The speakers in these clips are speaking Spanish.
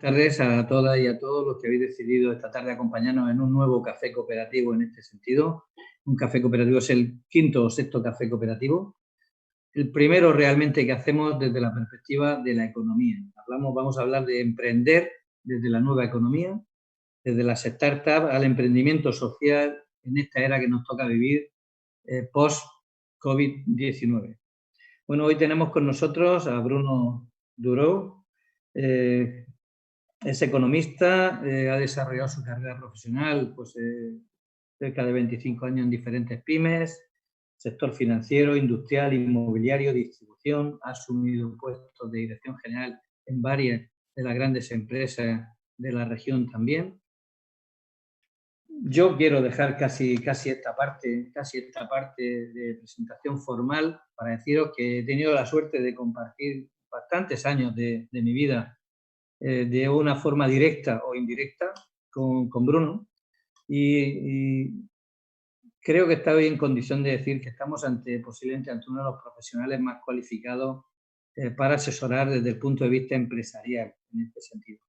Tardes a todas y a todos los que habéis decidido esta tarde acompañarnos en un nuevo café cooperativo en este sentido. Un café cooperativo es el quinto o sexto café cooperativo. El primero realmente que hacemos desde la perspectiva de la economía. Vamos a hablar de emprender desde la nueva economía, desde las startups al emprendimiento social en esta era que nos toca vivir post-COVID-19. Bueno, hoy tenemos con nosotros a Bruno Duró. Es economista, ha desarrollado su carrera profesional cerca de 25 años en diferentes pymes, sector financiero, industrial, inmobiliario, distribución. Ha asumido puestos de dirección general en varias de las grandes empresas de la región también. Yo quiero dejar casi esta parte de presentación formal para deciros que he tenido la suerte de compartir bastantes años de mi vida de una forma directa o indirecta con Bruno y creo que está hoy en condición de decir que estamos posiblemente ante uno de los profesionales más cualificados para asesorar desde el punto de vista empresarial en este sentido.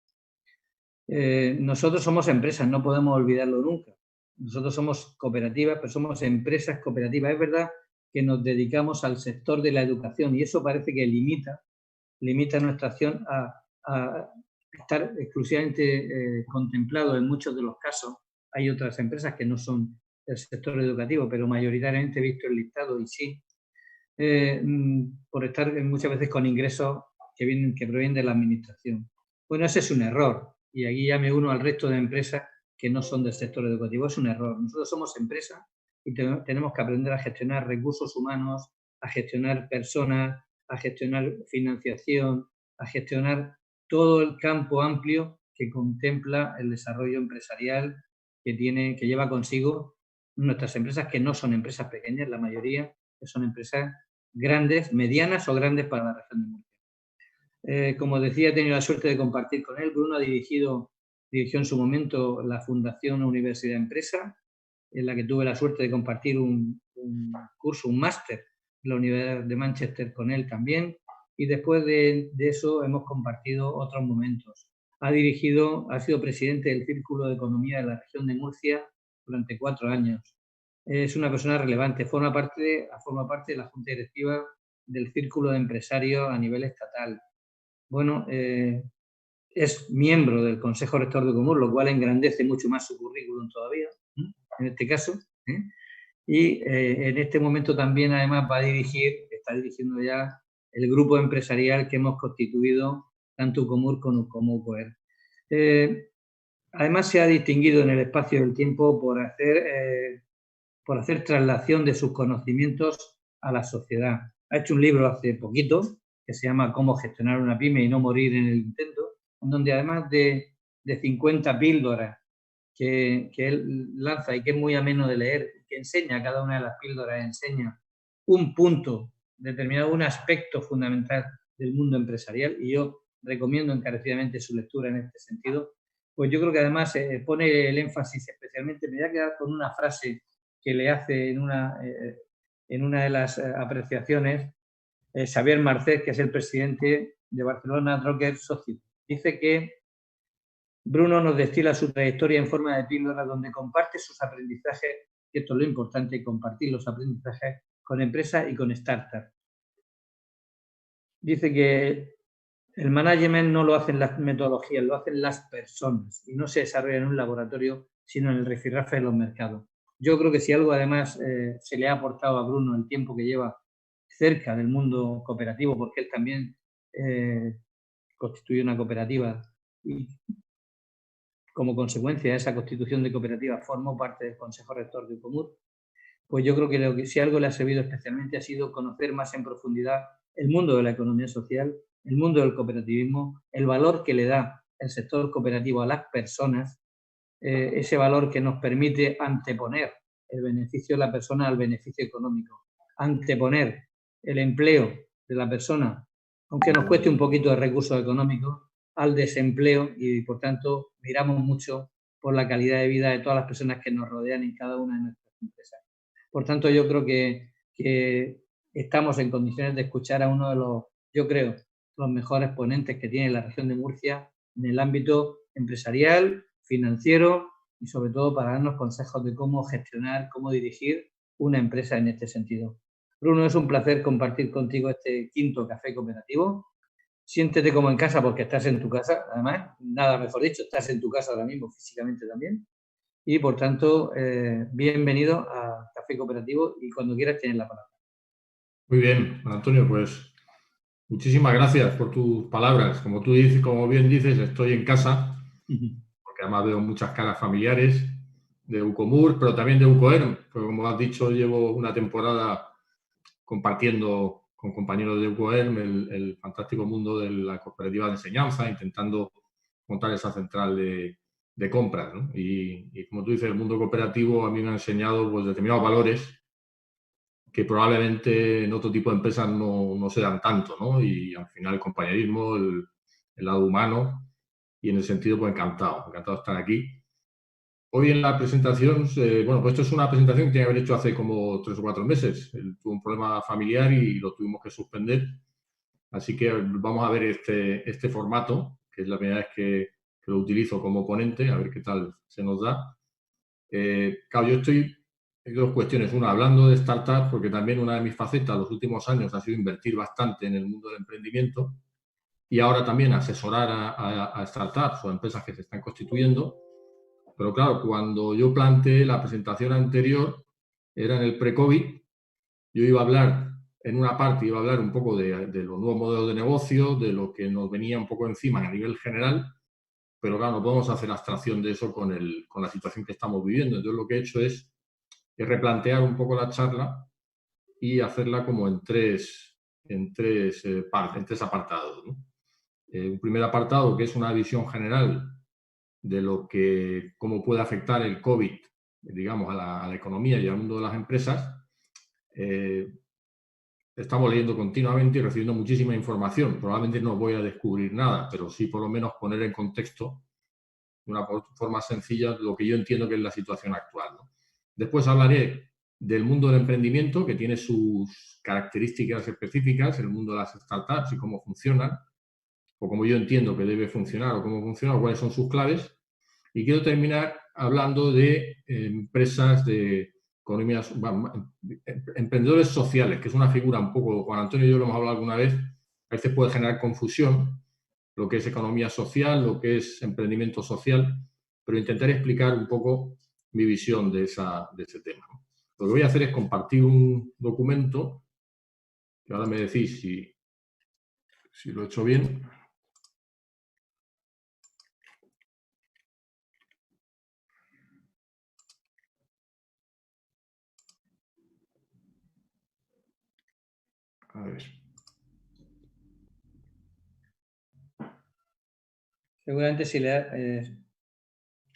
Nosotros somos empresas, no podemos olvidarlo nunca. Nosotros somos cooperativas, pero somos empresas cooperativas. Es verdad que nos dedicamos al sector de la educación y eso parece que limita nuestra acción a estar exclusivamente contemplado en muchos de los casos. Hay otras empresas que no son del sector educativo, pero mayoritariamente he visto el listado y sí, por estar muchas veces con ingresos que provienen de la administración. Bueno, ese es un error y aquí ya me uno al resto de empresas que no son del sector educativo. Es un error. Nosotros somos empresas y tenemos que aprender a gestionar recursos humanos, a gestionar personas, a gestionar financiación, a gestionar todo el campo amplio que contempla el desarrollo empresarial que lleva consigo nuestras empresas, que no son empresas pequeñas, la mayoría, que son empresas grandes, medianas o grandes para la región de Murcia. Como decía, he tenido la suerte de compartir con él. Bruno dirigió en su momento la Fundación Universidad Empresa, en la que tuve la suerte de compartir un curso, un máster en la Universidad de Manchester con él también, y después de eso hemos compartido otros momentos. Ha sido presidente del Círculo de Economía de la región de Murcia durante 4 años. Es una persona relevante, forma parte de la Junta Directiva del Círculo de Empresarios a nivel estatal. Bueno, es miembro del Consejo Rector de Comur, lo cual engrandece mucho más su currículum todavía, en este caso. Y en este momento también, además, está dirigiendo ya el grupo empresarial que hemos constituido, tanto Comur como UCOER. Además, se ha distinguido en el espacio del tiempo por hacer traslación de sus conocimientos a la sociedad. Ha hecho un libro hace poquito que se llama Cómo gestionar una pyme y no morir en el intento, donde además de 50 píldoras que él lanza y que es muy ameno de leer, que enseña, cada una de las píldoras enseña un punto determinado, un aspecto fundamental del mundo empresarial, y yo recomiendo encarecidamente su lectura en este sentido. Pues yo creo que además pone el énfasis especialmente, me voy a quedar con una frase que le hace en una de las apreciaciones Xavier Marcet, que es el presidente de Barcelona Broker Society. Dice que Bruno nos destila su trayectoria en forma de píldora donde comparte sus aprendizajes, y esto es lo importante, compartir los aprendizajes con empresas y con startups. Dice que el management no lo hacen las metodologías, lo hacen las personas y no se desarrolla en un laboratorio, sino en el rifirrafe de los mercados. Yo creo que si algo además se le ha aportado a Bruno el tiempo que lleva cerca del mundo cooperativo, porque él también constituyó una cooperativa y como consecuencia de esa constitución de cooperativa formó parte del Consejo Rector de Comur, pues yo creo que si algo le ha servido especialmente ha sido conocer más en profundidad el mundo de la economía social, el mundo del cooperativismo, el valor que le da el sector cooperativo a las personas, ese valor que nos permite anteponer el beneficio de la persona al beneficio económico, anteponer el empleo de la persona, aunque nos cueste un poquito de recursos económicos, al desempleo, y por tanto miramos mucho por la calidad de vida de todas las personas que nos rodean en cada una de nuestras empresas. Por tanto, yo creo que estamos en condiciones de escuchar a uno de los, yo creo, los mejores ponentes que tiene la región de Murcia en el ámbito empresarial, financiero y sobre todo para darnos consejos de cómo gestionar, cómo dirigir una empresa en este sentido. Bruno, es un placer compartir contigo este quinto café cooperativo. Siéntete como en casa porque estás en tu casa, además, nada mejor dicho, estás en tu casa ahora mismo físicamente también. Y por tanto, bienvenido a Café Cooperativo y cuando quieras tienes la palabra. Muy bien, Antonio, pues muchísimas gracias por tus palabras. Como tú dices, como bien dices, estoy en casa, porque además veo muchas caras familiares de Ucomur, pero también de Ucoerm, porque como has dicho, llevo una temporada compartiendo con compañeros de Ucoerm el fantástico mundo de la cooperativa de enseñanza, intentando montar esa central de compras, ¿no? Y como tú dices, el mundo cooperativo a mí me ha enseñado pues, determinados valores que probablemente en otro tipo de empresas no se dan tanto, ¿no? Y al final el compañerismo, el lado humano, y en el sentido, pues encantado de estar aquí. Hoy en la presentación, bueno, pues esto es una presentación que tenía que haber hecho hace como 3 o 4 meses. Él tuvo un problema familiar y lo tuvimos que suspender. Así que vamos a ver este formato, que es la primera vez que lo utilizo como ponente, a ver qué tal se nos da. Claro, hay dos cuestiones. Una, hablando de startups, porque también una de mis facetas los últimos años ha sido invertir bastante en el mundo del emprendimiento y ahora también asesorar a startups o a empresas que se están constituyendo. Pero claro, cuando yo planteé la presentación anterior, era en el pre-COVID, yo iba a hablar, en una parte iba a hablar un poco de los nuevos modelos de negocio, de lo que nos venía un poco encima a nivel general, pero claro, no podemos hacer abstracción de eso con la situación que estamos viviendo. Entonces lo que he hecho es replantear un poco la charla y hacerla como en tres apartados, ¿no? Un primer apartado que es una visión general de cómo puede afectar el COVID, digamos, a la economía y al mundo de las empresas. Estamos leyendo continuamente y recibiendo muchísima información. Probablemente no voy a descubrir nada, pero sí por lo menos poner en contexto de una forma sencilla lo que yo entiendo que es la situación actual, ¿no? Después hablaré del mundo del emprendimiento, que tiene sus características específicas, el mundo de las startups y cómo funcionan, o cómo yo entiendo que debe funcionar, o cómo funciona, o cuáles son sus claves. Y quiero terminar hablando de empresas de economías, emprendedores sociales, que es una figura un poco, Juan Antonio y yo lo hemos hablado alguna vez, a veces puede generar confusión, lo que es economía social, lo que es emprendimiento social, pero intentaré explicar un poco mi visión de ese tema. Lo que voy a hacer es compartir un documento, que ahora me decís si lo he hecho bien. A ver. Seguramente si le...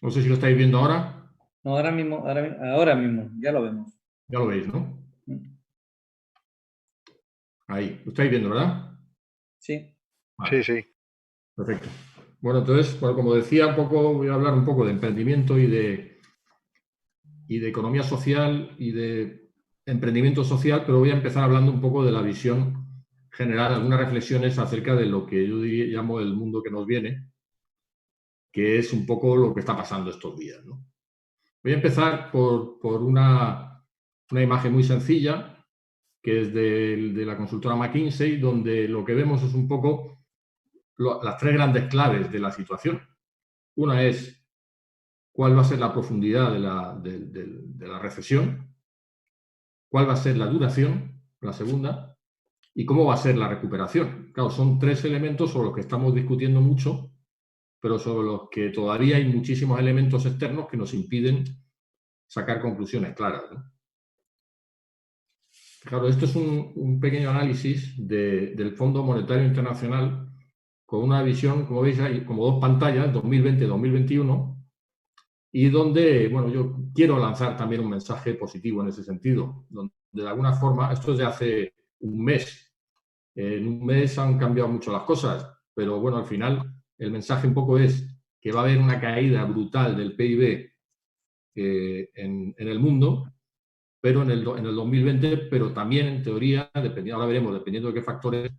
No sé si lo estáis viendo ahora. no, ahora mismo, ya lo vemos. Ya lo veis, ¿no? Ahí, lo estáis viendo, ¿verdad? Sí. Vale. Sí, sí. Perfecto. Bueno, entonces, bueno, como decía, voy a hablar un poco de emprendimiento y de economía social y de emprendimiento social, pero voy a empezar hablando un poco de la visión general, algunas reflexiones acerca de lo que yo llamo el mundo que nos viene, que es un poco lo que está pasando estos días, ¿no? Voy a empezar por una imagen muy sencilla, que es de la consultora McKinsey, donde lo que vemos es un poco las tres grandes claves de la situación. Una es cuál va a ser la profundidad de la recesión, cuál va a ser la duración, la segunda, y cómo va a ser la recuperación. Claro, son tres elementos sobre los que estamos discutiendo mucho, pero sobre los que todavía hay muchísimos elementos externos que nos impiden sacar conclusiones claras, ¿no? Claro, esto es un pequeño análisis del Fondo Monetario Internacional con una visión, como veis, hay como dos pantallas, 2020-2021, y donde, bueno, yo quiero lanzar también un mensaje positivo en ese sentido, donde de alguna forma, esto es de hace un mes, en un mes han cambiado mucho las cosas, pero bueno, al final el mensaje un poco es que va a haber una caída brutal del PIB en el mundo, pero en el 2020, pero también en teoría, ahora veremos, dependiendo de qué factores,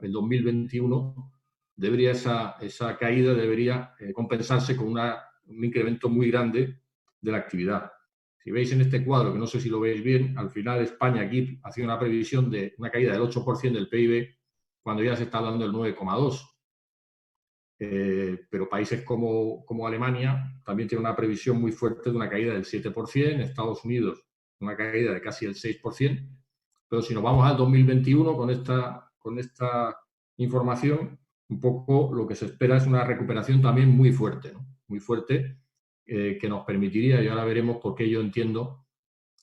el 2021 esa caída debería compensarse con un incremento muy grande de la actividad. Si veis en este cuadro, que no sé si lo veis bien, al final España aquí hacía una previsión de una caída del 8% del PIB, cuando ya se está hablando del 9,2%. Pero países como Alemania también tienen una previsión muy fuerte de una caída del 7%, Estados Unidos una caída de casi el 6%, pero si nos vamos al 2021 con esta información, un poco lo que se espera es una recuperación también muy fuerte, ¿no? Muy fuerte, que nos permitiría, y ahora veremos por qué yo entiendo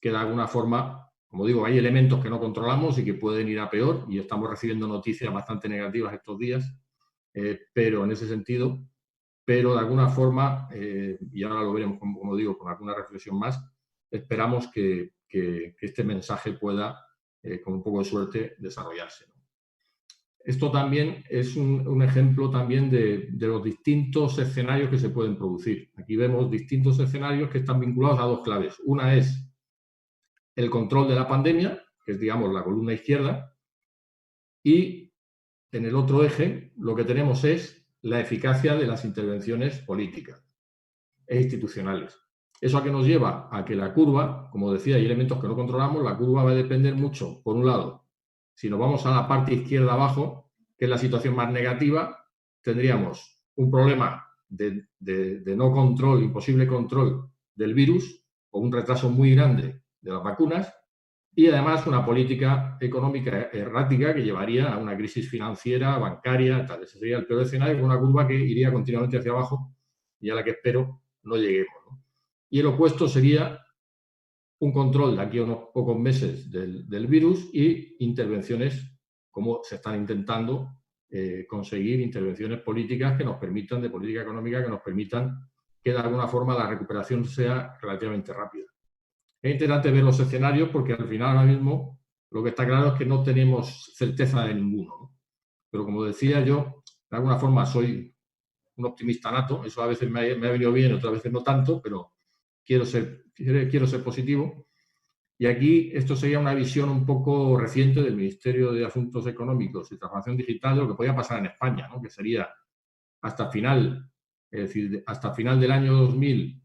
que de alguna forma, como digo, hay elementos que no controlamos y que pueden ir a peor, y estamos recibiendo noticias bastante negativas estos días, pero en ese sentido, pero de alguna forma, y ahora lo veremos, como digo, con alguna reflexión más, esperamos que este mensaje pueda, con un poco de suerte, desarrollarse, ¿no? Esto también es un ejemplo también de los distintos escenarios que se pueden producir. Aquí vemos distintos escenarios que están vinculados a dos claves. Una es el control de la pandemia, que es, digamos, la columna izquierda, y en el otro eje lo que tenemos es la eficacia de las intervenciones políticas e institucionales. ¿Eso a qué nos lleva? A que la curva, como decía, hay elementos que no controlamos, la curva va a depender mucho, por un lado, si nos vamos a la parte izquierda abajo, que es la situación más negativa, tendríamos un problema de no control, imposible control del virus, o un retraso muy grande de las vacunas, y además una política económica errática que llevaría a una crisis financiera, bancaria, tal. Ese sería el peor escenario, con una curva que iría continuamente hacia abajo y a la que espero no lleguemos, ¿no? Y el opuesto sería un control de aquí a unos pocos meses del virus y intervenciones, como se están intentando conseguir, intervenciones políticas que nos permitan, de política económica, que nos permitan que de alguna forma la recuperación sea relativamente rápida. Es interesante ver los escenarios porque al final ahora mismo lo que está claro es que no tenemos certeza de ninguno, ¿no? Pero como decía yo, de alguna forma soy un optimista nato, eso a veces me ha venido bien, otras veces no tanto, pero quiero ser positivo. Y aquí esto sería una visión un poco reciente del Ministerio de Asuntos Económicos y Transformación Digital de lo que podía pasar en España, ¿no? Que sería hasta final, es decir, hasta final del año 2000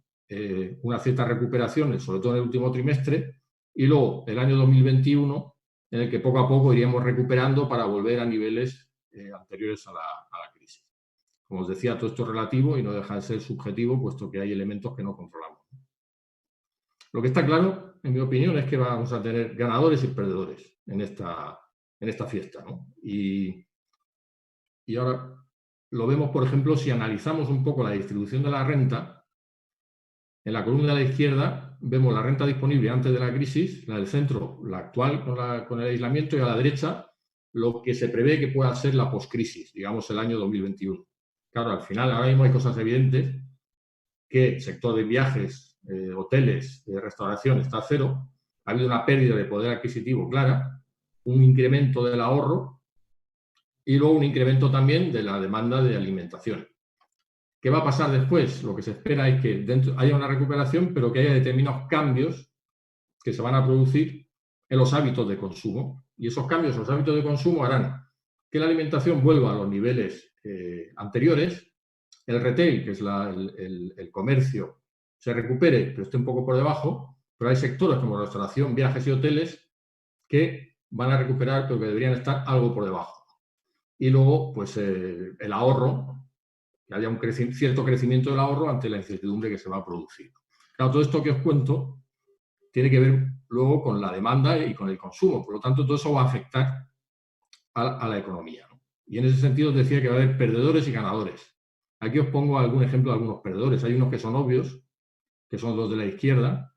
una cierta recuperación, sobre todo en el último trimestre, y luego el año 2021 en el que poco a poco iríamos recuperando para volver a niveles anteriores a la crisis. Como os decía, todo esto es relativo y no deja de ser subjetivo, puesto que hay elementos que no controlamos. Lo que está claro, en mi opinión, es que vamos a tener ganadores y perdedores en esta fiesta, ¿no? Y ahora lo vemos, por ejemplo, si analizamos un poco la distribución de la renta. En la columna de la izquierda vemos la renta disponible antes de la crisis, la del centro, la actual con el aislamiento, y a la derecha lo que se prevé que pueda ser la poscrisis, digamos el año 2021. Claro, al final ahora mismo hay cosas evidentes, que el sector de viajes, hoteles, restauración está a cero, ha habido una pérdida de poder adquisitivo clara, un incremento del ahorro y luego un incremento también de la demanda de alimentación. ¿Qué va a pasar después? Lo que se espera es que haya una recuperación, pero que haya determinados cambios que se van a producir en los hábitos de consumo. Y esos cambios en los hábitos de consumo harán que la alimentación vuelva a los niveles anteriores, el retail, que es el comercio, se recupere, pero esté un poco por debajo, pero hay sectores como restauración, viajes y hoteles que van a recuperar, pero que deberían estar algo por debajo. Y luego, pues el ahorro, que haya un cierto crecimiento del ahorro ante la incertidumbre que se va a producir. Claro, todo esto que os cuento tiene que ver luego con la demanda y con el consumo. Por lo tanto, todo eso va a afectar a la economía, ¿no? Y en ese sentido os decía que va a haber perdedores y ganadores. Aquí os pongo algún ejemplo de algunos perdedores. Hay unos que son obvios, que son los de la izquierda.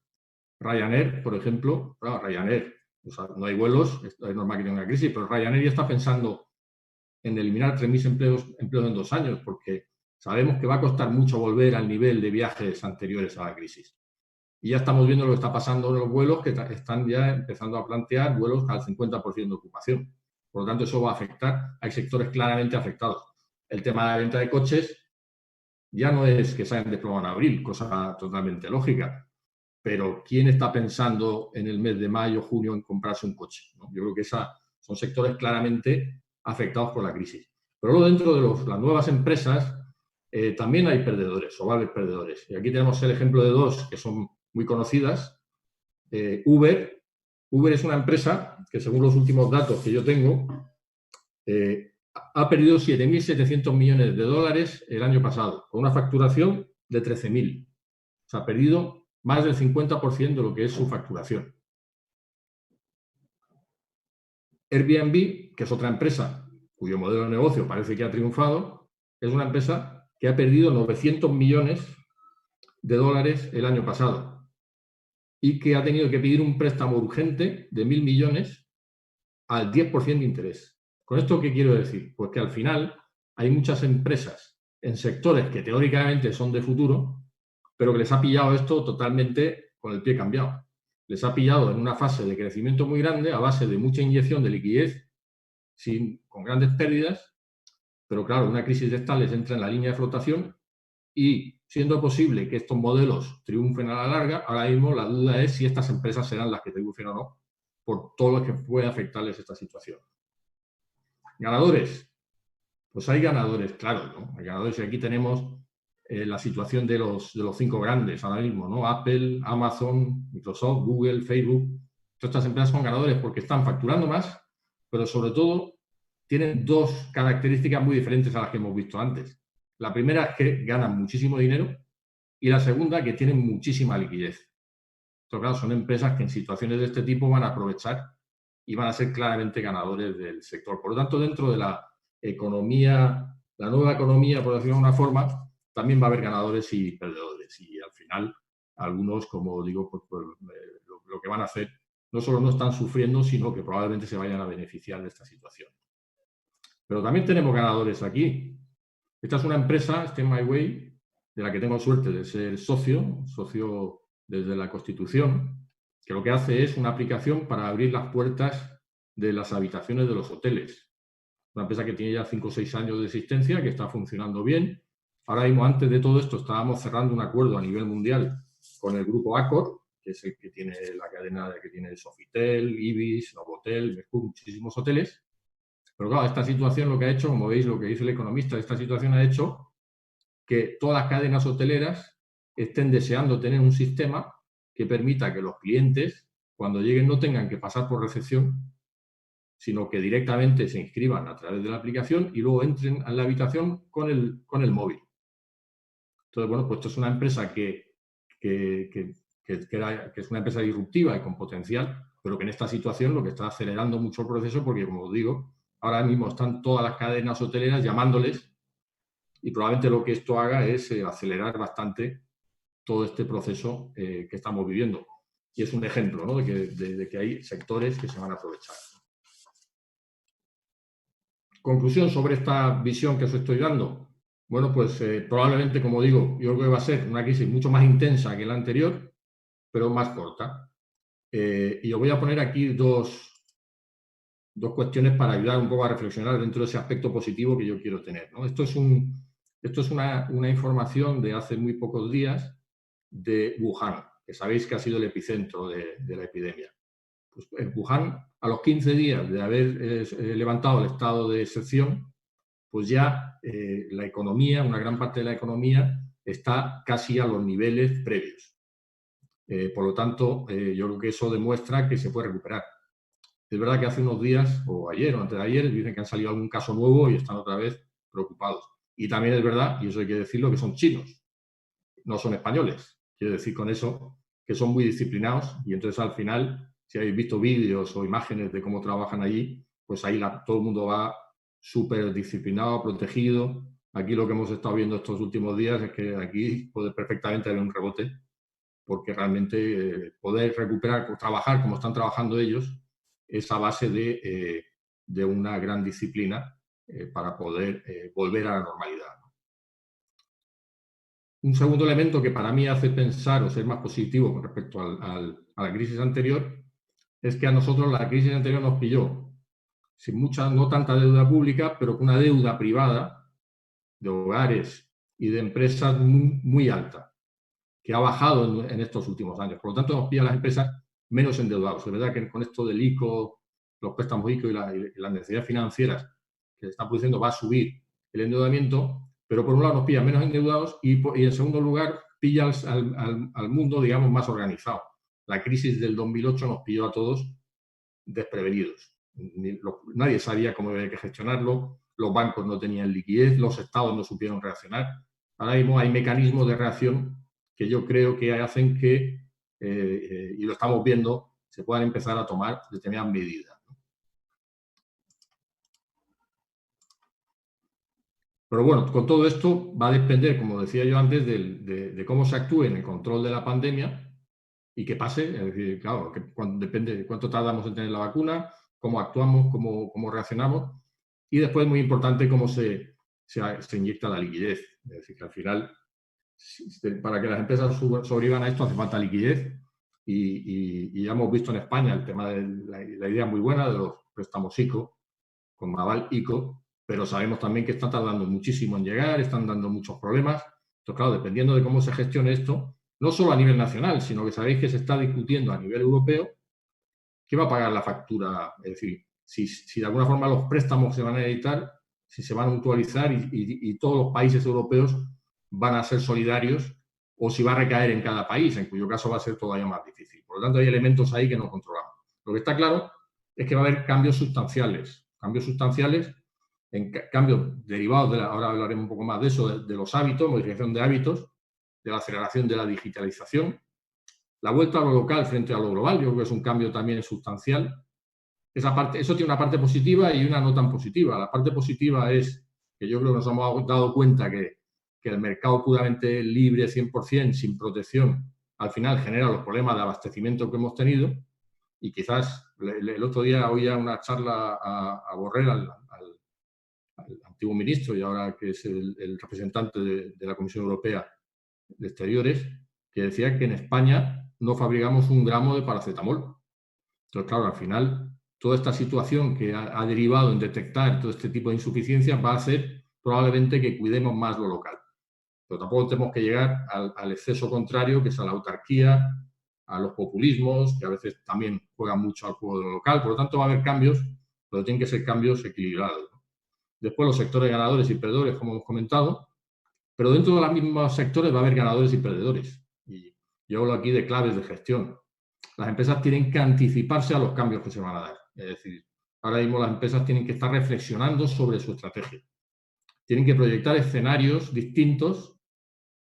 Ryanair, por ejemplo. Claro, Ryanair, o sea, no hay vuelos, es normal que tenga una crisis, pero Ryanair ya está pensando en eliminar 3.000 empleos en 2 años, porque sabemos que va a costar mucho volver al nivel de viajes anteriores a la crisis. Y ya estamos viendo lo que está pasando en los vuelos, que están ya empezando a plantear vuelos al 50% de ocupación. Por lo tanto, eso va a afectar. Hay sectores claramente afectados. El tema de la venta de coches ya no es que se hayan desplomado en abril, cosa totalmente lógica. Pero ¿quién está pensando en el mes de mayo, junio en comprarse un coche, ¿no? Yo creo que son sectores claramente afectados por la crisis. Pero luego dentro de las nuevas empresas también hay perdedores o varios perdedores. Y aquí tenemos el ejemplo de dos que son muy conocidas. Uber. Uber es una empresa que, según los últimos datos que yo tengo, ha perdido 7.700 millones de dólares el año pasado, con una facturación de 13.000. O sea, ha perdido más del 50% de lo que es su facturación. Airbnb, que es otra empresa cuyo modelo de negocio parece que ha triunfado, es una empresa que ha perdido 900 millones de dólares el año pasado y que ha tenido que pedir un préstamo urgente de 1.000 millones al 10% de interés. ¿Con esto qué quiero decir? Pues que al final hay muchas empresas en sectores que teóricamente son de futuro, pero que les ha pillado esto totalmente con el pie cambiado. Les ha pillado en una fase de crecimiento muy grande a base de mucha inyección de liquidez con grandes pérdidas, pero claro, una crisis de estas les entra en la línea de flotación y, siendo posible que estos modelos triunfen a la larga, ahora mismo la duda es si estas empresas serán las que triunfen o no, por todo lo que puede afectarles esta situación. ¿Ganadores? Pues hay ganadores, claro, ¿no? Hay ganadores y aquí tenemos la situación de los 5 grandes ahora mismo, ¿no? Apple, Amazon, Microsoft, Google, Facebook. Todas estas empresas son ganadores porque están facturando más, pero sobre todo tienen dos características muy diferentes a las que hemos visto antes. La primera es que ganan muchísimo dinero y la segunda que tienen muchísima liquidez. Entonces, claro, son empresas que en situaciones de este tipo van a aprovechar y van a ser claramente ganadores del sector. Por lo tanto, dentro de la economía, la nueva economía, por decirlo de una forma, también va a haber ganadores y perdedores. Y al final, algunos, como digo, pues lo que van a hacer, no solo no están sufriendo, sino que probablemente se vayan a beneficiar de esta situación. Pero también tenemos ganadores aquí. Esta es una empresa, Stay My Way, de la que tengo suerte de ser socio desde la Constitución, que lo que hace es una aplicación para abrir las puertas de las habitaciones de los hoteles. Una empresa que tiene ya 5 o 6 años de existencia, que está funcionando bien. Ahora mismo, antes de todo esto, estábamos cerrando un acuerdo a nivel mundial con el grupo Accor, que es el que tiene la cadena que tiene Sofitel, Ibis, Novotel, Mercur, muchísimos hoteles. Pero claro, esta situación lo que ha hecho, como veis, lo que dice el economista, esta situación ha hecho que todas las cadenas hoteleras estén deseando tener un sistema que permita que los clientes, cuando lleguen, no tengan que pasar por recepción, sino que directamente se inscriban a través de la aplicación y luego entren a la habitación con el móvil. Entonces, bueno, pues esto es una empresa que es una empresa disruptiva y con potencial, pero que en esta situación lo que está acelerando mucho el proceso porque, como os digo, ahora mismo están todas las cadenas hoteleras llamándoles y probablemente lo que esto haga es acelerar bastante todo este proceso que estamos viviendo. Y es un ejemplo, ¿no?, de que hay sectores que se van a aprovechar. Conclusión sobre esta visión que os estoy dando. Bueno, pues probablemente, como digo, yo creo que va a ser una crisis mucho más intensa que la anterior, pero más corta. Y os voy a poner aquí dos cuestiones para ayudar un poco a reflexionar dentro de ese aspecto positivo que yo quiero tener, ¿no? Esto es una información de hace muy pocos días de Wuhan, que sabéis que ha sido el epicentro de la epidemia. Pues en Wuhan, a los 15 días de haber levantado el estado de excepción, pues ya la economía, una gran parte de la economía, está casi a los niveles previos. Por lo tanto, yo creo que eso demuestra que se puede recuperar. Es verdad que hace unos días, o ayer o antes de ayer, dicen que han salido algún caso nuevo y están otra vez preocupados. Y también es verdad, y eso hay que decirlo, que son chinos, no son españoles. Quiero decir con eso que son muy disciplinados y entonces al final, si habéis visto vídeos o imágenes de cómo trabajan allí, pues ahí todo el mundo va súper disciplinado, protegido. Aquí lo que hemos estado viendo estos últimos días es que aquí puede perfectamente haber un rebote, porque realmente poder recuperar, trabajar como están trabajando ellos, es a base de una gran disciplina para poder volver a la normalidad. Un segundo elemento que para mí hace pensar o ser más positivo con respecto a la crisis anterior es que a nosotros la crisis anterior nos pilló sin mucha, no tanta deuda pública, pero con una deuda privada de hogares y de empresas muy, muy alta, que ha bajado en estos últimos años. Por lo tanto, nos pilla a las empresas menos endeudados. Es verdad que con esto del ICO, los préstamos ICO y las necesidades financieras que se está produciendo va a subir el endeudamiento, pero por un lado nos pilla menos endeudados y en segundo lugar pilla al mundo, digamos, más organizado. La crisis del 2008 nos pilló a todos desprevenidos. Nadie sabía cómo había que gestionarlo, los bancos no tenían liquidez, los estados no supieron reaccionar. Ahora mismo hay mecanismos de reacción que yo creo que hacen que, y lo estamos viendo, se puedan empezar a tomar determinadas medidas. Pero bueno, con todo esto va a depender, como decía yo antes, de cómo se actúe en el control de la pandemia y qué pase. Es decir, claro, depende de cuánto tardamos en tener la vacuna, cómo actuamos, cómo reaccionamos. Y después, muy importante, cómo se inyecta la liquidez. Es decir, que al final, para que las empresas sobrevivan a esto, hace falta liquidez. Y ya hemos visto en España el tema de la idea muy buena de los préstamos ICO, con Maval ICO, pero sabemos también que está tardando muchísimo en llegar, están dando muchos problemas. Entonces, claro, dependiendo de cómo se gestione esto, no solo a nivel nacional, sino que sabéis que se está discutiendo a nivel europeo qué va a pagar la factura. Es decir, si de alguna forma los préstamos se van a editar, si se van a mutualizar y todos los países europeos van a ser solidarios o si va a recaer en cada país, en cuyo caso va a ser todavía más difícil. Por lo tanto, hay elementos ahí que no controlamos. Lo que está claro es que va a haber cambios sustanciales en cambios derivados ahora hablaremos un poco más de eso, de los hábitos, modificación de hábitos, de la aceleración de la digitalización, la vuelta a lo local frente a lo global, yo creo que es un cambio también sustancial. Eso tiene una parte positiva y una no tan positiva. La parte positiva es que yo creo que nos hemos dado cuenta que el mercado puramente libre, 100%, sin protección, al final genera los problemas de abastecimiento que hemos tenido. Y quizás el otro día oía una charla a Borrell, al antiguo ministro y ahora que es el representante de la Comisión Europea de Exteriores, que decía que en España no fabricamos un gramo de paracetamol. Entonces, claro, al final, toda esta situación que ha derivado en detectar todo este tipo de insuficiencias va a hacer probablemente que cuidemos más lo local. Pero tampoco tenemos que llegar al exceso contrario, que es a la autarquía, a los populismos, que a veces también juegan mucho al juego de lo local. Por lo tanto, va a haber cambios, pero tienen que ser cambios equilibrados. Después los sectores ganadores y perdedores, como hemos comentado, pero dentro de los mismos sectores va a haber ganadores y perdedores. Y yo hablo aquí de claves de gestión. Las empresas tienen que anticiparse a los cambios que se van a dar. Es decir, ahora mismo las empresas tienen que estar reflexionando sobre su estrategia. Tienen que proyectar escenarios distintos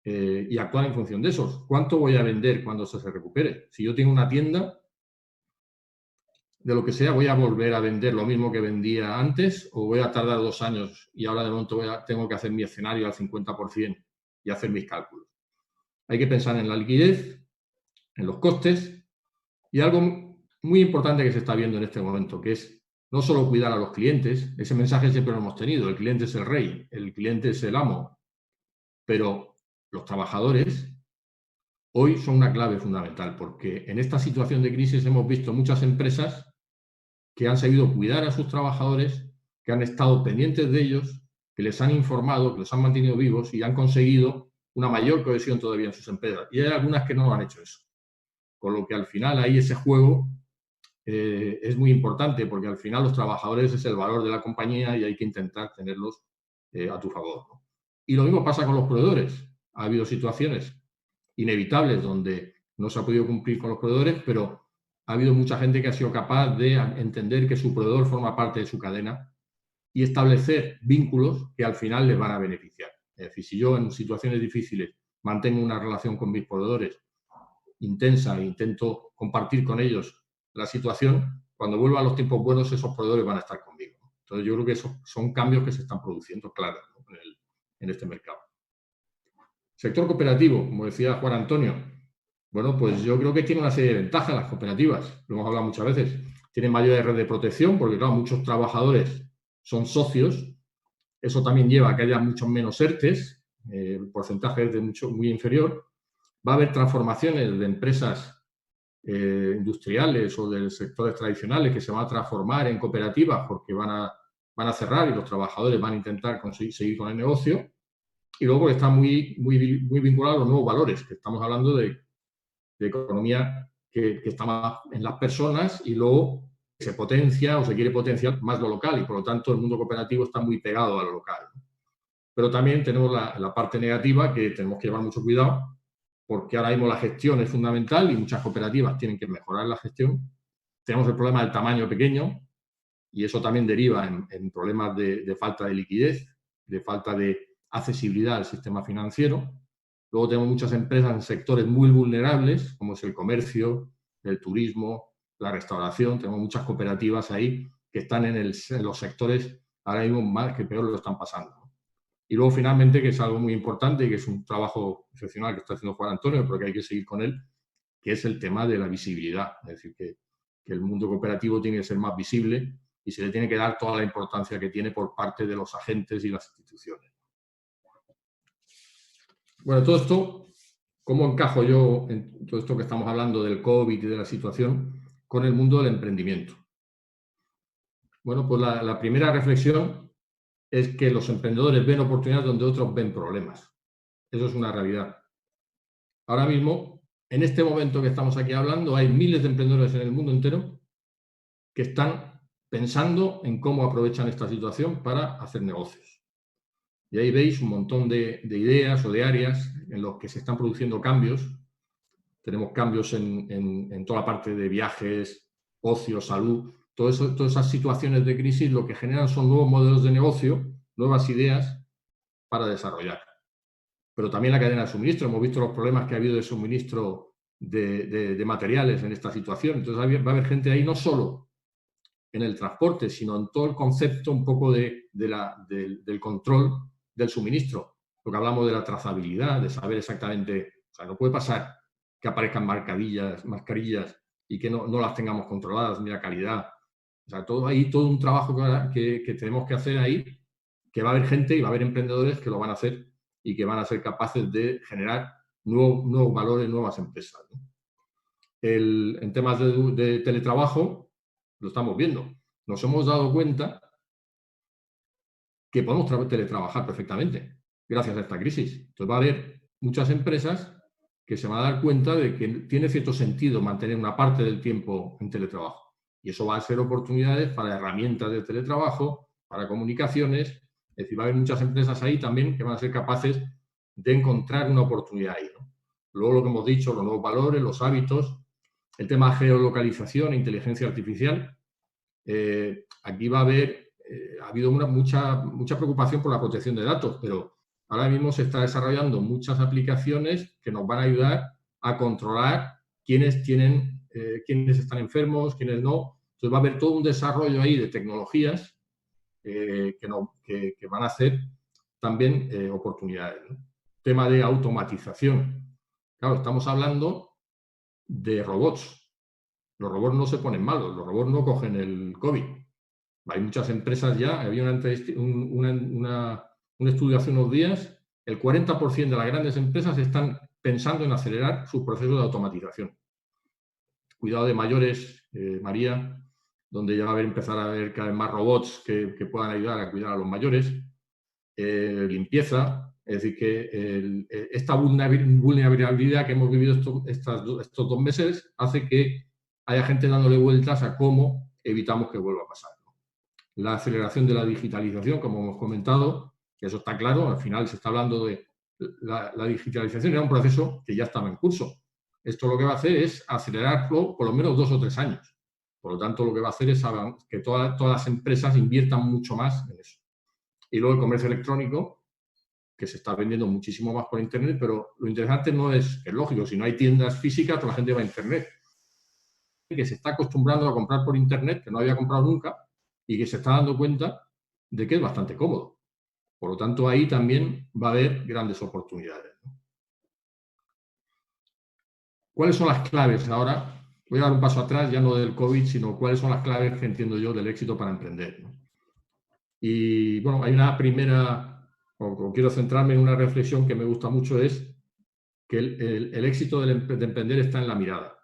y actuar en función de esos. ¿Cuánto voy a vender cuando se recupere? Si yo tengo una tienda, de lo que sea, ¿voy a volver a vender lo mismo que vendía antes o voy a tardar 2 años y ahora de momento tengo que hacer mi escenario al 50% y hacer mis cálculos? Hay que pensar en la liquidez, en los costes y algo muy importante que se está viendo en este momento, que es no solo cuidar a los clientes, ese mensaje siempre lo hemos tenido, el cliente es el rey, el cliente es el amo, pero los trabajadores hoy son una clave fundamental porque en esta situación de crisis hemos visto muchas empresas que han sabido cuidar a sus trabajadores, que han estado pendientes de ellos, que les han informado, que los han mantenido vivos y han conseguido una mayor cohesión todavía en sus empresas. Y hay algunas que no lo han hecho eso. Con lo que al final ahí ese juego es muy importante porque al final los trabajadores es el valor de la compañía y hay que intentar tenerlos a tu favor, ¿no? Y lo mismo pasa con los proveedores. Ha habido situaciones inevitables donde no se ha podido cumplir con los proveedores, pero ha habido mucha gente que ha sido capaz de entender que su proveedor forma parte de su cadena y establecer vínculos que al final les van a beneficiar. Es decir, si yo en situaciones difíciles mantengo una relación con mis proveedores intensa e intento compartir con ellos la situación, cuando vuelva a los tiempos buenos esos proveedores van a estar conmigo. Entonces yo creo que esos son cambios que se están produciendo, claro, ¿no? en este mercado. Sector cooperativo, como decía Juan Antonio, bueno, pues yo creo que tiene una serie de ventajas las cooperativas, lo hemos hablado muchas veces. Tienen mayores redes de protección porque, claro, muchos trabajadores son socios. Eso también lleva a que haya muchos menos ERTEs, el porcentaje es muy inferior. Va a haber transformaciones de empresas industriales o de sectores tradicionales que se van a transformar en cooperativas porque van a cerrar y los trabajadores van a intentar seguir con el negocio. Y luego está muy vinculado a los nuevos valores, que estamos hablando de economía que está más en las personas y luego se potencia o se quiere potenciar más lo local y por lo tanto el mundo cooperativo está muy pegado a lo local. Pero también tenemos la parte negativa que tenemos que llevar mucho cuidado porque ahora mismo la gestión es fundamental y muchas cooperativas tienen que mejorar la gestión. Tenemos el problema del tamaño pequeño y eso también deriva en problemas de falta de liquidez, de falta de accesibilidad al sistema financiero. Luego tenemos muchas empresas en sectores muy vulnerables, como es el comercio, el turismo, la restauración. Tenemos muchas cooperativas ahí que están en los sectores ahora mismo más que peor lo están pasando. Y luego, finalmente, que es algo muy importante y que es un trabajo excepcional que está haciendo Juan Antonio, pero que hay que seguir con él, que es el tema de la visibilidad. Es decir, que el mundo cooperativo tiene que ser más visible y se le tiene que dar toda la importancia que tiene por parte de los agentes y las instituciones. Bueno, todo esto, ¿cómo encajo yo en todo esto que estamos hablando del COVID y de la situación con el mundo del emprendimiento? Bueno, pues la primera reflexión es que los emprendedores ven oportunidades donde otros ven problemas. Eso es una realidad. Ahora mismo, en este momento que estamos aquí hablando, hay miles de emprendedores en el mundo entero que están pensando en cómo aprovechan esta situación para hacer negocios. Y ahí veis un montón de ideas o de áreas en los que se están produciendo cambios. Tenemos cambios en toda la parte de viajes, ocio, salud. Todas esas situaciones de crisis lo que generan son nuevos modelos de negocio, nuevas ideas para desarrollar. Pero también la cadena de suministro. Hemos visto los problemas que ha habido de suministro de materiales en esta situación. Entonces va a haber gente ahí no solo en el transporte, sino en todo el concepto un poco del control del suministro. Lo que hablamos de la trazabilidad, de saber exactamente, o sea, no puede pasar que aparezcan mascarillas y que no las tengamos controladas, ni la calidad. O sea, todo un trabajo que tenemos que hacer ahí, que va a haber gente y va a haber emprendedores que lo van a hacer y que van a ser capaces de generar nuevos valores, nuevas empresas, ¿no? En temas de teletrabajo, lo estamos viendo. Nos hemos dado cuenta que podemos teletrabajar perfectamente gracias a esta crisis. Entonces va a haber muchas empresas que se van a dar cuenta de que tiene cierto sentido mantener una parte del tiempo en teletrabajo. Y eso va a ser oportunidades para herramientas de teletrabajo, para comunicaciones. Es decir, va a haber muchas empresas ahí también que van a ser capaces de encontrar una oportunidad ahí, ¿no? Luego lo que hemos dicho, los nuevos valores, los hábitos, el tema de geolocalización e inteligencia artificial. Aquí va a haber, ha habido mucha preocupación por la protección de datos, pero ahora mismo se está desarrollando muchas aplicaciones que nos van a ayudar a controlar quiénes están enfermos, quiénes no. Entonces va a haber todo un desarrollo ahí de tecnologías que van a hacer también oportunidades, ¿no? Tema de automatización. Claro, estamos hablando de robots. Los robots no se ponen malos, los robots no cogen el COVID. Hay muchas empresas ya, había un estudio hace unos días, el 40% de las grandes empresas están pensando en acelerar sus procesos de automatización. Cuidado de mayores, María, donde ya va a empezar a haber cada vez más robots que puedan ayudar a cuidar a los mayores. Limpieza, es decir, que esta vulnerabilidad que hemos vivido estos 2 meses hace que haya gente dándole vueltas a cómo evitamos que vuelva a pasar. La aceleración de la digitalización, como hemos comentado, eso está claro, al final se está hablando de la digitalización, era un proceso que ya estaba en curso. Esto lo que va a hacer es acelerarlo por lo menos 2 o 3 años. Por lo tanto, lo que va a hacer es que todas las empresas inviertan mucho más en eso. Y luego el comercio electrónico, que se está vendiendo muchísimo más por Internet, pero lo interesante no es, que es lógico, si no hay tiendas físicas, toda la gente va a Internet. Que se está acostumbrando a comprar por Internet, que no había comprado nunca, y que se está dando cuenta de que es bastante cómodo. Por lo tanto, ahí también va a haber grandes oportunidades, ¿no? ¿Cuáles son las claves ahora? Voy a dar un paso atrás, ya no del COVID, sino cuáles son las claves que entiendo yo del éxito para emprender, ¿no? Y bueno, hay una primera, o quiero centrarme en una reflexión que me gusta mucho, es que el éxito de emprender está en la mirada.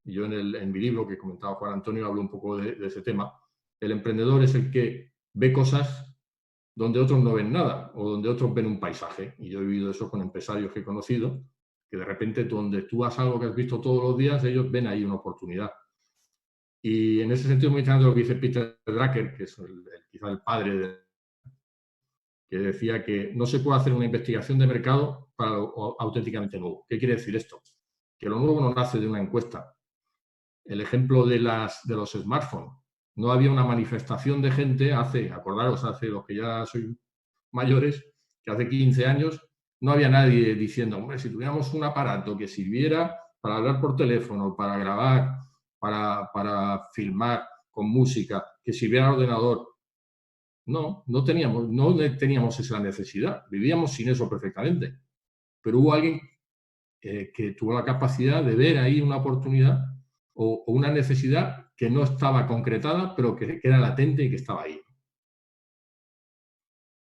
Y yo en mi libro que comentaba Juan Antonio hablo un poco de ese tema. El emprendedor es el que ve cosas donde otros no ven nada o donde otros ven un paisaje. Y yo he vivido eso con empresarios que he conocido, que de repente donde tú haces algo que has visto todos los días, ellos ven ahí una oportunidad. Y en ese sentido, muy interesante lo que dice Peter Drucker, que es quizá el padre que decía que no se puede hacer una investigación de mercado para lo auténticamente nuevo. ¿Qué quiere decir esto? Que lo nuevo no nace de una encuesta. El ejemplo de los smartphones. No había una manifestación de gente acordaros, hace los que ya soy mayores, que hace 15 años no había nadie diciendo, hombre, si tuviéramos un aparato que sirviera para hablar por teléfono, para grabar, para filmar con música, que sirviera al ordenador. No teníamos esa necesidad. Vivíamos sin eso perfectamente. Pero hubo alguien que tuvo la capacidad de ver ahí una oportunidad o una necesidad que no estaba concretada, pero que era latente y que estaba ahí.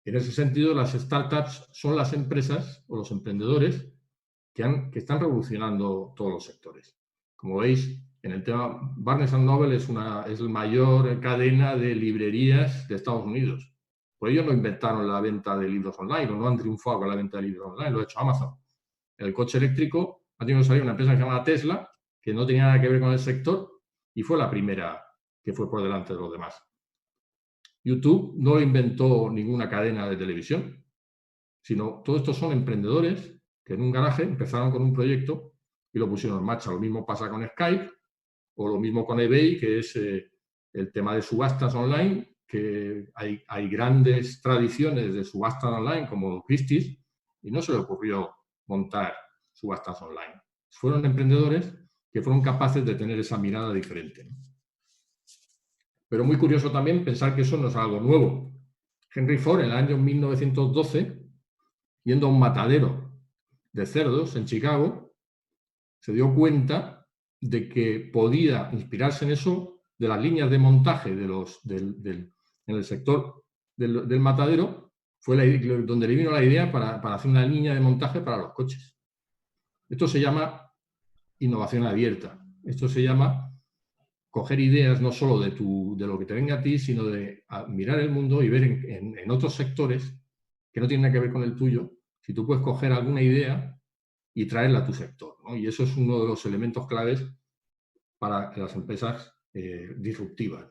En ese sentido, las startups son las empresas o los emprendedores que están revolucionando todos los sectores. Como veis, en el tema, Barnes & Noble es la mayor cadena de librerías de Estados Unidos. Pues ellos no inventaron la venta de libros online, o no han triunfado con la venta de libros online, lo ha hecho Amazon. El coche eléctrico ha tenido que salir una empresa que se llama Tesla, que no tenía nada que ver con el sector, y fue la primera que fue por delante de los demás. YouTube no inventó ninguna cadena de televisión, sino todos estos son emprendedores que en un garaje empezaron con un proyecto y lo pusieron en marcha. Lo mismo pasa con Skype o lo mismo con eBay, que es el tema de subastas online, que hay grandes tradiciones de subastas online como Christie's y no se le ocurrió montar subastas online. Fueron emprendedores que fueron capaces de tener esa mirada diferente. Pero muy curioso también pensar que eso no es algo nuevo. Henry Ford, en el año 1912, yendo a un matadero de cerdos en Chicago, se dio cuenta de que podía inspirarse en eso de las líneas de montaje en el sector del matadero, fue donde le vino la idea para hacer una línea de montaje para los coches. Esto se llama innovación abierta. Esto se llama coger ideas no solo de lo que te venga a ti, sino de mirar el mundo y ver en otros sectores que no tienen nada que ver con el tuyo, si tú puedes coger alguna idea y traerla a tu sector, ¿no? Y eso es uno de los elementos claves para las empresas disruptivas.